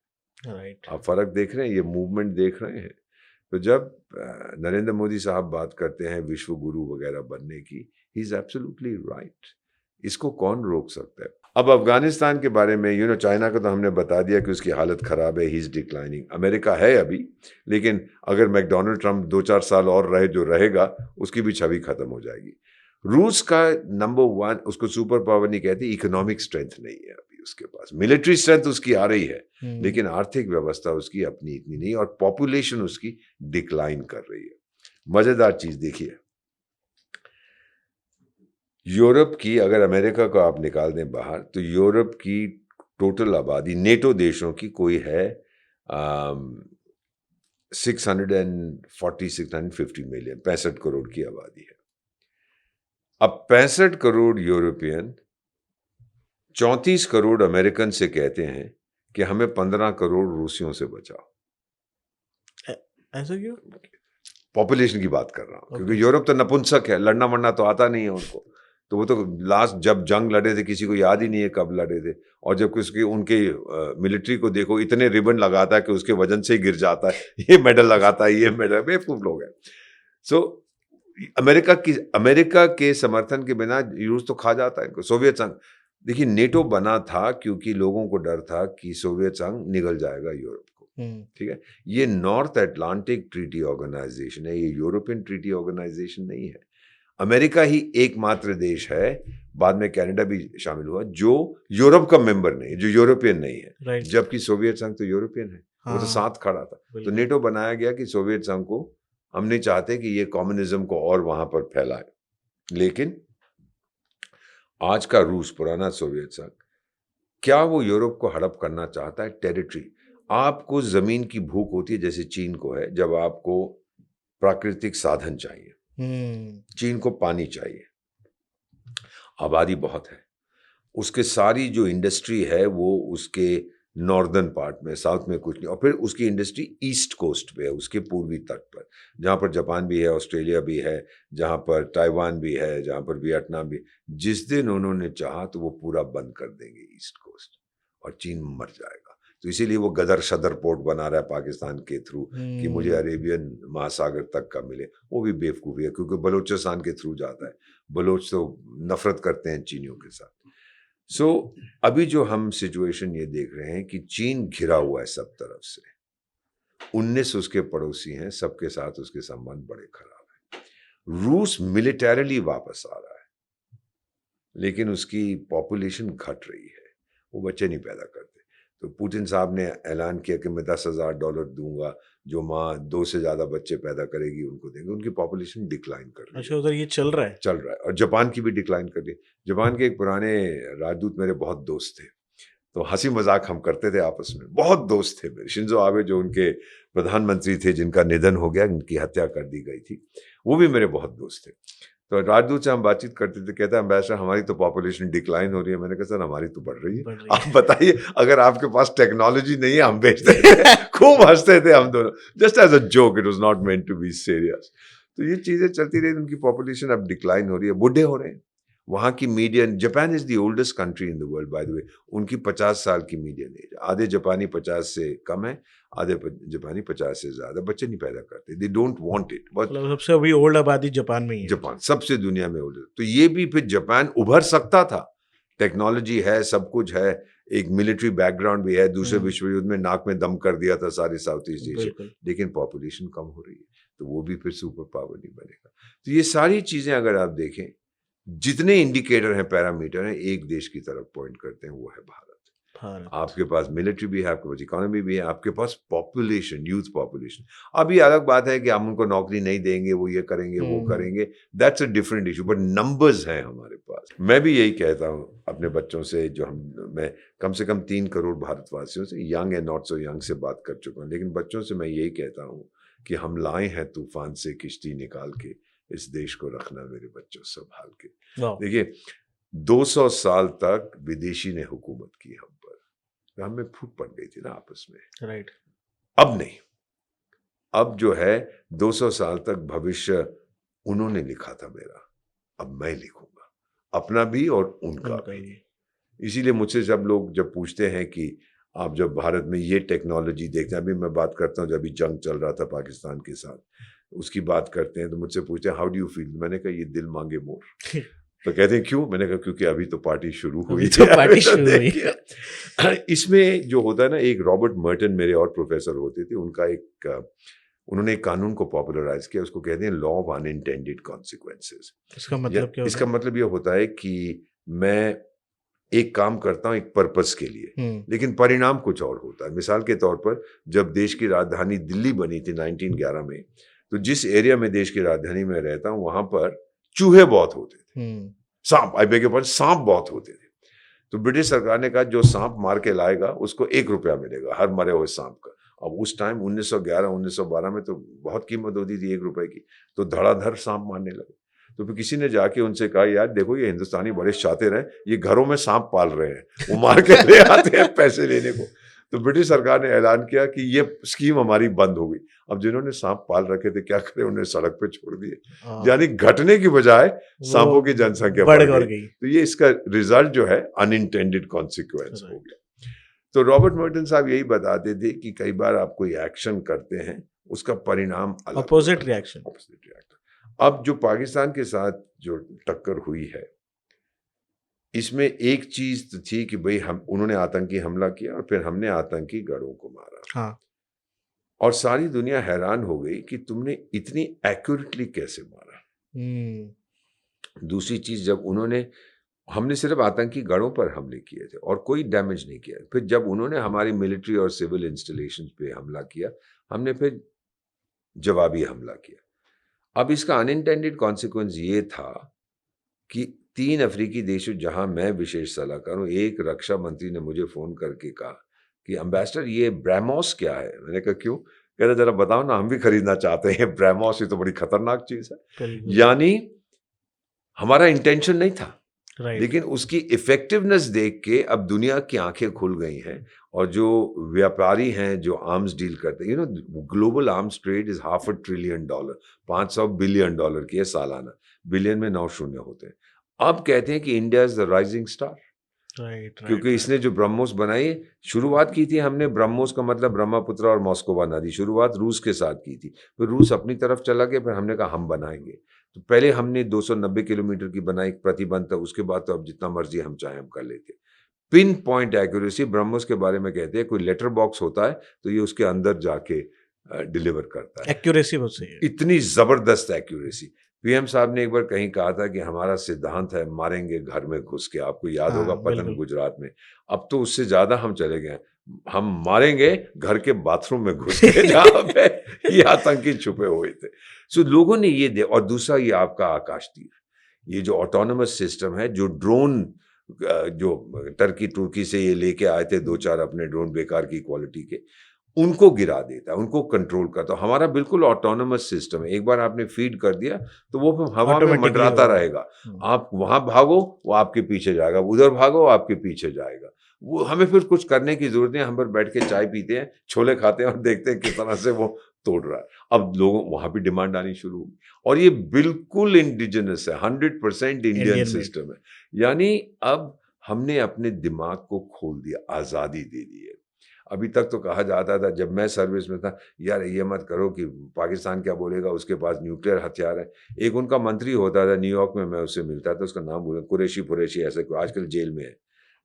[SPEAKER 2] राइट।
[SPEAKER 1] आप फर्क देख रहे हैं, ये मूवमेंट देख रहे हैं। तो जब नरेंद्र मोदी साहब बात करते हैं विश्व गुरु वगैरह बनने की, ही इज एब्सोल्युटली राइट। इसको कौन रोक सकता है? अब अफगानिस्तान के बारे में, चाइना का तो हमने बता दिया कि उसकी हालत खराब है, ही इज डिक्लाइनिंग। अमेरिका है अभी, लेकिन अगर मैकडोनाल्ड ट्रंप 2-4 साल और रहे, जो रहेगा, उसकी भी छवि खत्म हो जाएगी। रूस का नंबर 1, उसको सुपर पावर नहीं कहती, इकोनॉमिक स्ट्रेंथ नहीं है अभी उसके पास। मिलिट्री स्ट्रेंथ उसकी आ रही है, लेकिन आर्थिक व्यवस्था उसकी अपनी इतनी नहीं, और पॉपुलेशन उसकी डिक्लाइन कर रही है। मजेदार चीज देखिए, यूरोप की, अगर अमेरिका को आप निकाल दें बाहर, तो यूरोप की टोटल आबादी नेटो देशों की कोई है 650 मिलियन, 65 करोड़ की आबादी है। अब 65 करोड़ यूरोपियन 34 करोड़ अमेरिकन से कहते हैं कि हमें 15 करोड़ रूसियों से बचाओ।
[SPEAKER 2] ऐसा क्यों?
[SPEAKER 1] पॉपुलेशन की बात कर रहा हूँ, क्योंकि
[SPEAKER 2] Okay.
[SPEAKER 1] यूरोप तो नपुंसक है, लड़ना मरना तो आता नहीं है उनको। तो वो तो लास्ट जब जंग लड़े थे, किसी को याद ही नहीं है कब लड़े थे। और जब उसकी उनके मिलिट्री को देखो, इतने रिबन लगाता है कि उसके वजन से ही गिर जाता है, ये मेडल लगाता है, ये मेडल, बेवकूफ लोग हैं। सो अमेरिका के समर्थन के बिना रूस तो खा जाता है इनको। सोवियत संघ, देखिए, नेटो बना था क्योंकि लोगों को डर था कि सोवियत संघ निगल जाएगा यूरोप को। ठीक है, ये नॉर्थ अटलांटिक ट्रीटी ऑर्गेनाइजेशन है, ये यूरोपियन ट्रीटी ऑर्गेनाइजेशन नहीं है। अमेरिका ही एकमात्र देश है, बाद में कनाडा भी शामिल हुआ, जो यूरोप का मेंबर नहीं है, जो यूरोपियन नहीं है।
[SPEAKER 2] राइट।
[SPEAKER 1] जबकि सोवियत संघ तो यूरोपियन है, वो तो
[SPEAKER 2] हाँ,
[SPEAKER 1] साथ खड़ा था। तो
[SPEAKER 2] बिल्कुल।
[SPEAKER 1] नेटो बनाया गया कि सोवियत संघ को, हम नहीं चाहते कि ये कम्युनिज्म को और वहां पर फैलाए। लेकिन आज का रूस, पुराना सोवियत संघ, क्या वो यूरोप को हड़प करना चाहता है? टेरिटरी, आपको जमीन की भूख होती है जैसे चीन को है, जब आपको प्राकृतिक साधन चाहिए। चीन को पानी चाहिए, आबादी बहुत है, उसके सारी जो इंडस्ट्री है वो उसके नॉर्दर्न पार्ट में, साउथ में कुछ नहीं, और फिर उसकी इंडस्ट्री ईस्ट कोस्ट पे है, उसके पूर्वी तट पर, जहाँ पर जापान भी है, ऑस्ट्रेलिया भी है, जहाँ पर ताइवान भी है, जहाँ पर वियतनाम भी। जिस दिन उन्होंने चाहा तो वो पूरा बंद कर देंगे ईस्ट कोस्ट, और चीन मर जाएगा। तो इसीलिए वो गदर सदर पोर्ट बना रहा है पाकिस्तान के थ्रू, कि मुझे अरेबियन महासागर तक का मिले। वो भी बेवकूफ़ी है, क्योंकि बलोचिस्तान के थ्रू जाता है। बलोच तो नफरत करते हैं चीनियों के साथ। सो अभी जो हम सिचुएशन ये देख रहे हैं कि चीन घिरा हुआ है सब तरफ से, 19 उसके पड़ोसी हैं, सबके साथ उसके संबंध बड़े खराब हैं। रूस मिलिटरीली वापस आ रहा है, लेकिन उसकी पॉपुलेशन घट रही है, वो बच्चे नहीं पैदा करते। तो पुतिन साहब ने ऐलान किया कि मैं $10,000 दूंगा, जो माँ 2 से ज़्यादा बच्चे पैदा करेगी उनको देंगे। उनकी पॉपुलेशन डिक्लाइन कर रही है।
[SPEAKER 2] अच्छा, उधर ये चल रहा है?
[SPEAKER 1] चल रहा है, और जापान की भी डिक्लाइन कर दी। जापान के एक पुराने राजदूत मेरे बहुत दोस्त थे, तो हंसी मजाक हम करते थे आपस में, बहुत दोस्त थे मेरे। शिंजो आबे जो उनके प्रधानमंत्री थे, जिनका निधन हो गया, उनकी हत्या कर दी गई थी, वो भी मेरे बहुत दोस्त थे। तो राजदूत से हम बातचीत करते थे, कहता है एम्बेसडर हमारी तो पॉपुलेशन डिक्लाइन हो रही है। मैंने कहा सर हमारी तो बढ़ रही है,
[SPEAKER 2] बढ़ रही
[SPEAKER 1] आप
[SPEAKER 2] है।
[SPEAKER 1] बताइए, अगर आपके पास टेक्नोलॉजी नहीं है, हम बेचते थे। खूब हंसते थे हम दोनों, just as a joke, it was not meant to be serious. तो ये चीजें चलती रही, उनकी पॉपुलेशन अब डिक्लाइन हो रही है, बूढ़े हो रहे हैं। वहाँ की median, Japan is the oldest country in the world by the way, उनकी 50 साल की मीडियन एज। आधे जापानी 50 से कम है, आधे जापानी 50 से ज्यादा। बच्चे नहीं पैदा करते, they don't want it. But
[SPEAKER 2] मतलब सबसे अभी ओल्ड आबादी जापान में ही है।
[SPEAKER 1] जापान सबसे दुनिया में ओल्ड, तो ये भी फिर जापान उभर सकता था। टेक्नोलॉजी है, सब कुछ है, एक मिलिट्री बैकग्राउंड भी है, दूसरे विश्व युद्ध में नाक में दम कर दिया था सारे साउथ ईस्ट एशिया,
[SPEAKER 2] बिल्कुल।
[SPEAKER 1] लेकिन पॉपुलेशन कम हो रही है, तो वो भी फिर सुपर पावर नहीं बनेगा। तो ये सारी चीजें अगर आप देखें, जितने इंडिकेटर हैं, पैरामीटर हैं, एक देश की तरफ पॉइंट करते हैं, वो है भारत।
[SPEAKER 2] भारत।
[SPEAKER 1] आपके पास मिलिट्री भी है, आपके पास इकोनॉमी भी है, आपके पास पॉपुलेशन, यूथ पॉपुलेशन। अब ये अलग बात है कि हम उनको नौकरी नहीं देंगे, वो ये करेंगे, वो करेंगे, that's a different issue, but numbers हैं हमारे पास। मैं भी यही कहता हूँ अपने बच्चों से, मैं कम से कम 3 करोड़ भारतवासियों से, young and not so young, से बात कर चुका हूँ, लेकिन बच्चों से मैं यही कहता हूँ कि हम लाए हैं तूफान से किश्ती निकाल के, इस देश को रखना मेरे बच्चों संभाल के।
[SPEAKER 2] वाह।
[SPEAKER 1] देखिए, 200 साल तक विदेशी ने हुकूमत की हम पर, तो हमें फूट पड़ गई थी ना आपस में।
[SPEAKER 2] राइट।
[SPEAKER 1] अब नहीं, अब जो है 200 साल तक भविष्य उन्होंने लिखा था मेरा, अब मैं लिखूंगा, अपना भी और उनका
[SPEAKER 2] उनका
[SPEAKER 1] भी।
[SPEAKER 2] भी।
[SPEAKER 1] इसीलिए मुझसे सब लोग जब पूछते हैं कि आप जब भारत में ये टेक्नोलॉजी देखते हैं, अभी मैं बात करता हूँ जब अभी जंग चल रहा था पाकिस्तान के साथ, उसकी बात करते हैं तो मुझसे पूछते हैं हाउ डू यू फील, मैंने कहा ये दिल मांगे मोर। तो कहते हैं क्यों, मैंने कहा क्योंकि अभी तो पार्टी शुरू हुई
[SPEAKER 2] अभी तो
[SPEAKER 1] है।
[SPEAKER 2] पार्टी
[SPEAKER 1] तो
[SPEAKER 2] शुरू हुई
[SPEAKER 1] देखिए, इसमें जो होता है ना, एक रॉबर्ट मर्टन मेरे और प्रोफेसर होते थे, उनका उन्होंने एक कानून को पॉपुलराइज किया, उसको कहते हैं लॉ ऑफ अनइंटेंडेड कॉन्सिक्वेंसेस।
[SPEAKER 2] इसका मतलब क्या होता
[SPEAKER 1] इसका
[SPEAKER 2] है?
[SPEAKER 1] मतलब ये होता है कि मैं एक काम करता हूँ एक पर्पस के लिए, लेकिन परिणाम कुछ और होता है। मिसाल के तौर पर जब देश की राजधानी दिल्ली बनी थी 1911 में, तो जिस एरिया में देश की राजधानी में रहता हूँ वहां पर चूहे बहुत होते थे, सांप, आई बेग योर पार्डन, सांप बहुत होते थे। तो ब्रिटिश सरकार ने कहा जो सांप मार के लाएगा उसको 1 रुपया मिलेगा हर मरे हुए सांप का। अब उस टाइम 1911-1912 में तो बहुत कीमत होती थी 1 रुपए की, तो धड़ाधड़ सांप मारने लगे। तो फिर किसी ने जाके उनसे कहा यार देखो ये हिंदुस्तानी बड़े शातिर हैं, ये घरों में सांप पाल रहे हैं, वो मार के ले आते हैं पैसे लेने को। तो ब्रिटिश सरकार ने ऐलान किया कि ये स्कीम हमारी बंद हो गई। अब जिन्होंने सांप पाल रखे थे क्या करें, उन्हें सड़क पे छोड़ दिए, यानी घटने की बजाय सांपों की जनसंख्या बढ़ गई। तो ये इसका रिजल्ट जो है अनइंटेंडेड कॉन्सिक्वेंस हो गया। तो रॉबर्ट मर्टन साहब यही बताते थे कि कई बार आप कोई एक्शन करते हैं उसका परिणाम अलग
[SPEAKER 2] अपोजिट रिएक्शन।
[SPEAKER 1] अब जो पाकिस्तान के साथ जो टक्कर हुई है, इसमें एक चीज तो थी कि भाई उन्होंने आतंकी हमला किया और फिर हमने आतंकी गढ़ों को मारा।
[SPEAKER 2] हाँ।
[SPEAKER 1] और सारी दुनिया हैरान हो गई कि तुमने इतनी एक्यूरेटली कैसे मारा। दूसरी चीज, जब हमने सिर्फ आतंकी गढ़ों पर हमले किए थे और कोई डैमेज नहीं किया। फिर जब उन्होंने हमारी मिलिट्री और सिविल इंस्टॉलेशंस पे हमला किया, हमने फिर जवाबी हमला किया। अब इसका अनइंटेंडेड कॉन्सिक्वेंस ये था कि 3 अफ्रीकी देशों, जहां मैं विशेष सलाहकार हूं, एक रक्षा मंत्री ने मुझे फोन करके कहा कि एम्बेसडर ये ब्रह्मोस क्या है। मैंने कहा क्यों, कह रहे जरा बताओ ना, हम भी खरीदना चाहते हैं ब्रह्मोस, ये तो बड़ी खतरनाक चीज है। यानी हमारा इंटेंशन नहीं था, लेकिन उसकी इफेक्टिवनेस देख के अब दुनिया की आंखें खुल गई हैं। और जो व्यापारी हैं जो आर्म्स डील करते हैं, global arms trade is $500 trillion, $500 billion की है सालाना, बिलियन में 9 शून्य होते हैं। अब कहते हैं कि India is the rising star, क्योंकि इसने जो ब्रह्मोस बनाई, शुरुआत की थी हमने, ब्रह्मोस का मतलब ब्रह्मपुत्र और मॉस्कोवा नदी, शुरुआत रूस के साथ की थी, फिर रूस अपनी तरफ चला गया, फिर हमने कहा हम बनाएंगे। तो पहले हमने 290 किलोमीटर की बनाई, प्रतिबंध था, उसके बाद तो अब जितना मर्जी हम चाहें हम कर लेते। पिन पॉइंट एक्यूरेसी, ब्रह्मोस के बारे में कहते हैं कोई लेटर बॉक्स होता है तो ये उसके अंदर जाके डिलीवर करता है।
[SPEAKER 2] एक्यूरेसी बहुत सही है,
[SPEAKER 1] इतनी जबरदस्त एक्यूरेसी। पीएम साहब ने एक बार कहीं कहा था कि हमारा सिद्धांत है मारेंगे घर में घुस के, आपको याद होगा पतन गुजरात में। अब तो उससे ज्यादा हम चले गए, हम मारेंगे घर के बाथरूम में घुस के जहां पे ये आतंकी छुपे हुए थे। सो लोगों ने ये और दूसरा ये आपका आकाश तीर, ये जो ऑटोनोमस सिस्टम है, जो ड्रोन जो तुर्की से ये लेके आए थे 2-4 अपने ड्रोन बेकार की क्वालिटी के, उनको गिरा देता है, उनको कंट्रोल करता है। हमारा बिल्कुल ऑटोनोमस सिस्टम है, एक बार आपने फीड कर दिया तो वो हवा में मंडराता रहेगा। आप वहां भागो वो आपके पीछे जाएगा, उधर भागो वो आपके पीछे जाएगा। वो हमें फिर कुछ करने की जरूरत नहीं, हम पर बैठ के चाय पीते हैं, छोले खाते हैं और देखते हैं किस तरह से वो तोड़ रहा है। अब लोगों वहां भी डिमांड आनी शुरू हुई, और ये बिल्कुल इंडिजिनस है, 100% इंडियन सिस्टम है। यानी अब हमने अपने दिमाग को खोल दिया, आजादी दे दी है। अभी तक तो कहा जाता था जब मैं सर्विस में था, यार ये मत करो कि पाकिस्तान क्या बोलेगा, उसके पास न्यूक्लियर हथियार है। एक उनका मंत्री होता था न्यूयॉर्क में, मैं उससे मिलता था, उसका नाम भूल, कुरैशी ऐसे कोई, आजकल जेल में है।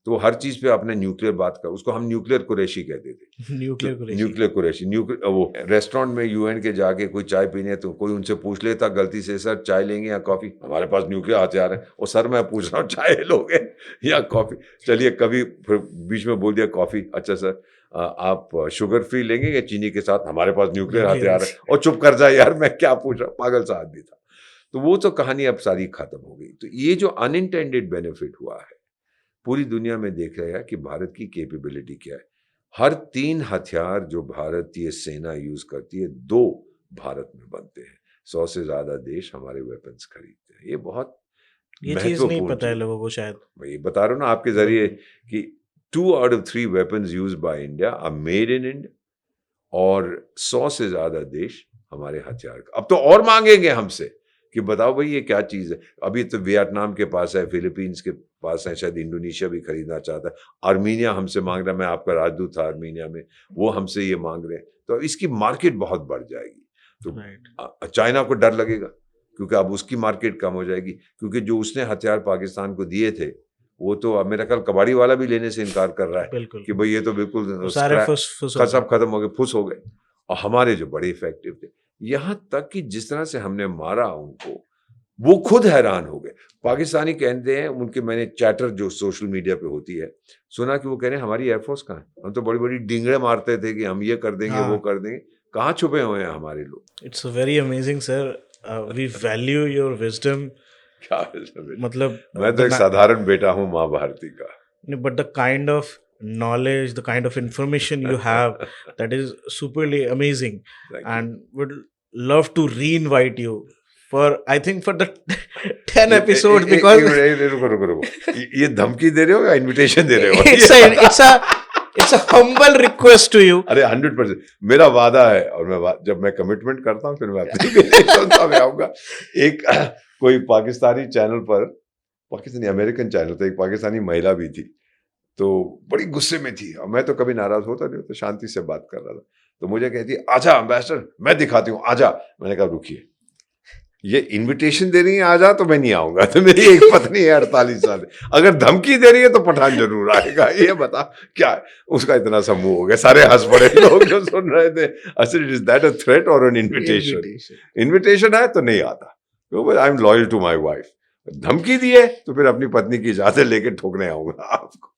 [SPEAKER 1] तो हर चीज पे अपने न्यूक्लियर बात कर, उसको हम न्यूक्लियर कुरैशी कहते थे। न्यूक्लियर कुरैशी। वो रेस्टोरेंट में यूएन के जाके कोई चाय पीने, तो कोई उनसे पूछ लेता गलती से, सर चाय लेंगे या कॉफी, हमारे पास न्यूक्लियर हथियार है। और सर मैं पूछ रहा हूँ चाय लोगे या कॉफी, चलिए कभी फिर बीच में बोल दिया कॉफी, अच्छा सर आप शुगर फ्री लेंगे या चीनी के साथ, हमारे पास न्यूक्लियर हथियार है। और चुप कर जाए यार, मैं क्या पूछ रहा हूँ, पागल सा आदमी था। तो वो तो कहानी अब सारी खत्म हो गई। तो ये जो अनइंटेंडेड बेनिफिट हुआ है, पूरी दुनिया में देख रहे हैं कि भारत की कैपेबिलिटी क्या है। हर 3 हथियार जो भारतीय सेना यूज करती है, 2 भारत में बनते हैं। 100 से ज्यादा देश हमारे वेपन्स खरीदते हैं। ये बहुत
[SPEAKER 2] ये चीज नहीं पता है लोगों को शायद।
[SPEAKER 1] मैं ये बता रहा हूँ ना आपके जरिए कि 2 out of 3 weapons used by India are made in India, और 100 से ज्यादा देश हमारे हथियार अब तो और मांगेंगे हमसे कि बताओ भाई ये क्या चीज है। अभी तो वियतनाम के पास है, फिलीपींस के पास है, शायद इंडोनेशिया भी खरीदना चाहता है, आर्मीनिया हमसे मांग रहा है, मैं आपका राजदूत था आर्मीनिया में, वो हमसे ये मांग रहे हैं। तो इसकी मार्केट बहुत बढ़ जाएगी। तो चाइना को डर लगेगा क्योंकि अब उसकी मार्केट कम हो जाएगी, क्योंकि जो उसने हथियार पाकिस्तान को दिए थे वो तो मेरा ख्याल कबाड़ी वाला भी लेने से इनकार कर रहा है कि भाई ये तो बिल्कुल सब खत्म हो गए, फुस हो गए। और हमारे जो बड़े इफेक्टिव थे, यहाँ तक कि जिस तरह से हमने मारा उनको, वो खुद हैरान हो गए। पाकिस्तानी कहते हैं उनके, मैंने चैटर जो सोशल मीडिया पे होती है सुना कि वो कह रहे हैं हमारी एयरफोर्स कहाँ है, हम तो बड़ी बड़ी डिंगड़े मारते थे कि हम ये कर देंगे वो कर देंगे, कहाँ छुपे हुए हैं हमारे लोग।
[SPEAKER 2] It's very amazing sir, we value your wisdom.
[SPEAKER 1] क्या
[SPEAKER 2] मतलब
[SPEAKER 1] मैं तो एक साधारण बेटा हूँ माँ भारती का,
[SPEAKER 2] but the kind of knowledge, the kind of information you have, that is superly amazing. And would love to re-invite you for, I think for the 10 episodes, because
[SPEAKER 1] रुको ये धमकी दे रहे हो या इनविटेशन दे रहे हो?
[SPEAKER 2] it's a humble request to you.
[SPEAKER 1] अरे 100% मेरा वादा है, और मैं जब मैं कमिटमेंट करता हूँ फिर मैं अपनी में आऊंगा। एक कोई पाकिस्तानी चैनल पर, पाकिस्तानी अमेरिकन चैनल था, एक पाकिस्तानी महिला भी थी, तो बड़ी गुस्से में थी, और मैं तो कभी नाराज होता नहीं, तो शांति से बात कर रहा था, तो मुझे कहती आजा एम्बेसडर मैं दिखाती हूँ आजा। मैंने कहा रुकिए, ये इनविटेशन दे रही है आजा तो मैं नहीं आऊंगा, तो मेरी एक पत्नी है 48 साल, अगर धमकी दे रही है तो पठान जरूर आएगा, ये बता क्या है? उसका इतना सा मुंह हो गया, सारे हंस पड़े लोग जो सुन रहे थे। Is that a threat or an invitation? Invitation है तो नहीं आता, I am loyal to my wife. धमकी दी है तो फिर अपनी पत्नी की इजाजत लेके ठोकने आऊंगा आपको।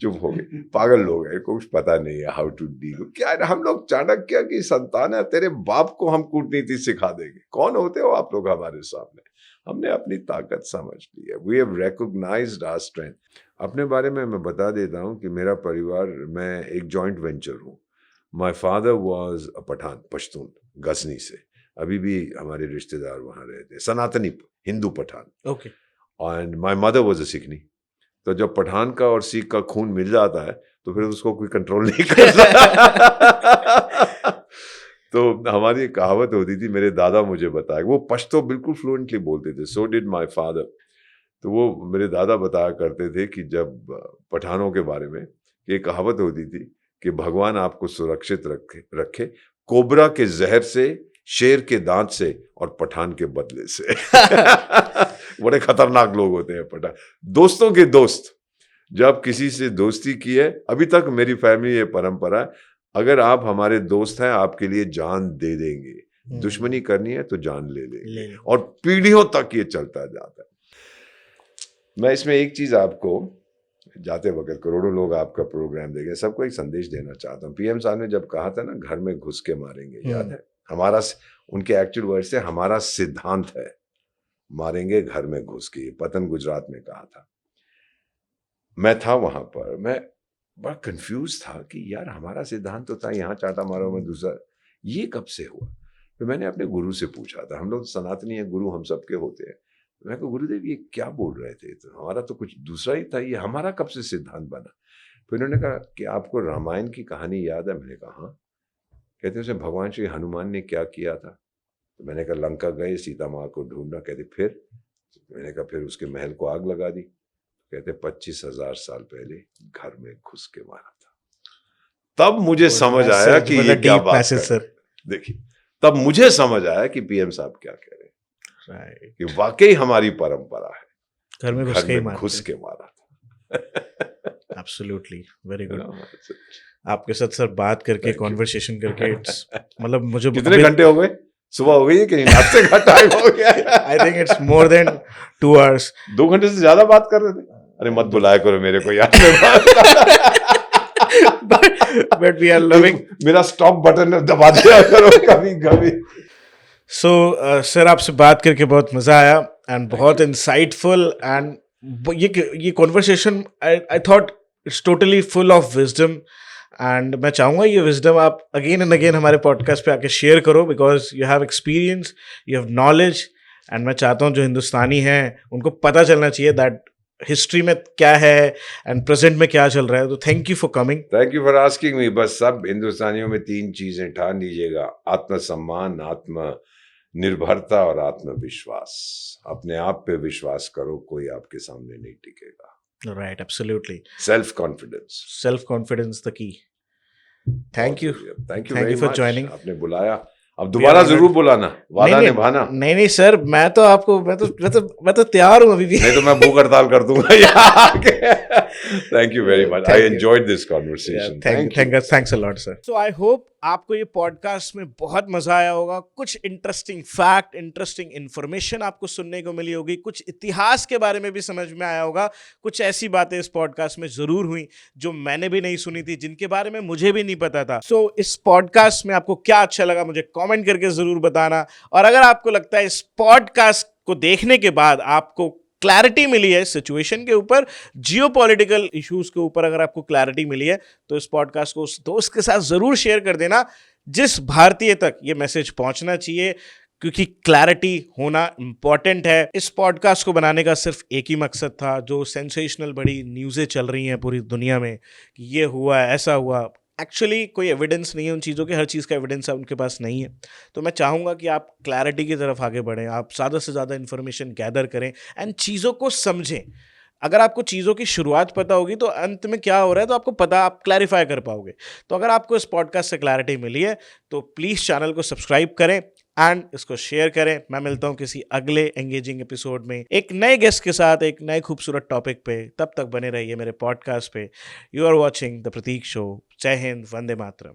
[SPEAKER 1] चुप हो गए, पागल लोग हैं, कुछ पता नहीं है हाउ टू डील। क्या है, हम लोग चाणक्य की संतान है, तेरे बाप को हम कूटनीति सिखा देंगे? कौन होते हो आप लोग हमारे सामने? हमने अपनी ताकत समझ ली है, we have recognised our strength. अपने बारे में मैं बता देता हूँ कि मेरा परिवार, मैं एक जॉइंट वेंचर हूँ। My father was a Pathan, Pashtun, Ghazni से, अभी भी हमारे रिश्तेदार वहाँ रहते, सनातनी Hindu Pathan.
[SPEAKER 2] Okay.
[SPEAKER 1] And my mother was a सिखनी। तो जब पठान का और सिख का खून मिल जाता है तो फिर उसको कोई कंट्रोल नहीं करता। तो हमारी एक कहावत होती थी, मेरे दादा मुझे बताया, वो पश्तो बिल्कुल फ्लुएंटली बोलते थे, सो डिड माय फादर। तो वो मेरे दादा बताया करते थे कि जब पठानों के बारे में एक कहावत होती थी कि भगवान आपको सुरक्षित रखे कोबरा के जहर से, शेर के दांत से और पठान के बदले से। बड़े खतरनाक लोग होते हैं पठान, दोस्तों के दोस्त। जब किसी से दोस्ती की है, अभी तक मेरी फैमिली ये परंपरा है, अगर आप हमारे दोस्त हैं आपके लिए जान दे देंगे, दुश्मनी करनी है तो जान ले लेंगे, और पीढ़ियों तक ये चलता जाता है। मैं इसमें एक चीज आपको, जाते वक्त करोड़ों लोग आपका प्रोग्राम देखें, सबको एक संदेश देना चाहता हूँ। पीएम साहब ने जब कहा था ना घर में घुस के मारेंगे, याद है? हमारा, उनके एक्चुअल वर्ड से हमारा सिद्धांत है मारेंगे घर में घुस के। पतन गुजरात में कहा था, मैं था वहां पर, मैं बड़ा कंफ्यूज था कि यार हमारा सिद्धांत तो था यहाँ चाटा मारो में दूसरा, ये कब से हुआ? फिर मैंने अपने गुरु से पूछा था, हम लोग सनातनी हैं, गुरु हम सबके होते हैं। मैं कहा गुरुदेव ये क्या बोल रहे थे, तो हमारा तो कुछ दूसरा ही था, ये हमारा कब से सिद्धांत बना? फिर उन्होंने कहा कि आपको रामायण की कहानी याद है? मैंने कहा हाँ। कहते उसमें भगवान श्री हनुमान ने क्या किया था? तो मैंने कहा लंका गए, सीता माँ को ढूंढना। कहते फिर? मैंने कहा फिर उसके महल को आग लगा दी। कहते 25,000 साल पहले घर में घुस के मारा था। तब मुझे समझ आया कि ये क्या बात है। देखिए, तब मुझे समझ आया कि पीएम साहब क्या कह रहे हैं, कि वाकई हमारी परंपरा है,
[SPEAKER 2] घर में
[SPEAKER 1] घुस के मारा था।
[SPEAKER 2] Absolutely, very good. आपके साथ सर बात करके, कॉन्वर्सेशन करके, इट्स मतलब मुझे
[SPEAKER 1] कितने घंटे हो गए? सुबह हो गई है कि नाश्ते का टाइम हो गया?
[SPEAKER 2] I think it's more than 2 hours।
[SPEAKER 1] 2 घंटे से ज्यादा बात कर रहे थे। अरे मत बुलाया करो मेरे को यार।
[SPEAKER 2] बट वी आर लविंग,
[SPEAKER 1] मेरा स्टॉप बटन दबा दिया करो कभी कभी।
[SPEAKER 2] सो सर आपसे बात करके बहुत मजा आया, एंड बहुत इंसाइटफुल, एंड ये conversation I thought it's totally full of wisdom, and मैं चाहूँगा ये विजडम आप अगेन एंड अगेन हमारे पॉडकास्ट पे आके शेयर करो, because you have experience, you have knowledge, and मैं चाहता हूँ जो हिंदुस्तानी हैं उनको पता चलना चाहिए दैट हिस्ट्री में क्या है एंड प्रेजेंट में क्या चल रहा है। तो thank you for coming.
[SPEAKER 1] Thank you for asking me. बस सब हिंदुस्तानियों में 3 चीजें ठान लीजिएगा: आत्मसम्मान, आत्मनिर्भरता और आत्मविश्वास। अपने आप पे विश्वास करो, कोई आपके सामने नहीं टिकेगा।
[SPEAKER 2] Right, absolutely.
[SPEAKER 1] Self confidence.
[SPEAKER 2] Self confidence the key. Thank you,
[SPEAKER 1] thank you
[SPEAKER 2] thank
[SPEAKER 1] very
[SPEAKER 2] you for
[SPEAKER 1] much.
[SPEAKER 2] Joining.
[SPEAKER 1] आपने बुलाया, अब दोबारा जरूर बुलाना, वादा
[SPEAKER 2] नहीं
[SPEAKER 1] निभाना।
[SPEAKER 2] नहीं नहीं सर, मैं तो आपको मैं तो तैयार हूँ अभी भी।
[SPEAKER 1] नहीं तो मैं भूख हड़ताल कर दूंगा यहाँ आके। Thank you very much. I
[SPEAKER 2] Thank you.
[SPEAKER 1] enjoyed this conversation. Thank you.
[SPEAKER 2] Thanks a lot sir. So I hope आपको ये पॉडकास्ट में बहुत मजा आया होगा। कुछ इंटरेस्टिंग फैक्ट, इंटरेस्टिंग इंफॉर्मेशन आपको सुनने को मिली होगी, कुछ इतिहास के बारे में भी समझ में आया होगा। कुछ ऐसी बातें इस पॉडकास्ट में जरूर हुई जो मैंने भी नहीं सुनी थी, जिनके बारे में मुझे भी नहीं पता था। सो इस पॉडकास्ट में आपको क्या अच्छा लगा मुझे कमेंट करके जरूर बताना। और अगर आपको लगता है इस पॉडकास्ट को देखने के बाद आपको क्लैरिटी मिली है सिचुएशन के ऊपर, जियोपॉलिटिकल इश्यूज के ऊपर अगर आपको क्लैरिटी मिली है, तो इस पॉडकास्ट को उस दोस्त के साथ जरूर शेयर कर देना जिस भारतीय तक ये मैसेज पहुंचना चाहिए, क्योंकि क्लैरिटी होना इंपॉर्टेंट है। इस पॉडकास्ट को बनाने का सिर्फ एक ही मकसद था, जो सेंसेशनल बड़ी न्यूज़ें चल रही हैं पूरी दुनिया में कि ये हुआ, ऐसा हुआ, एक्चुअली कोई एविडेंस नहीं है उन चीज़ों के, हर चीज़ का एविडेंस है उनके पास नहीं है। तो मैं चाहूँगा कि आप क्लैरिटी की तरफ आगे बढ़ें, आप ज़्यादा से ज़्यादा इन्फॉर्मेशन गैदर करें एंड चीज़ों को समझें। अगर आपको चीज़ों की शुरुआत पता होगी तो अंत में क्या हो रहा है तो आपको पता, आप क्लैरिफाई कर पाओगे। तो अगर आपको इस पॉडकास्ट से क्लैरिटी मिली है तो प्लीज़ चैनल को सब्सक्राइब करें एंड इसको शेयर करें। मैं मिलता हूं किसी अगले एंगेजिंग एपिसोड में एक नए गेस्ट के साथ, एक नए खूबसूरत टॉपिक पे। तब तक बने रहिए मेरे पॉडकास्ट पे। You are watching the Prateek show. जय हिंद, वंदे मातरम।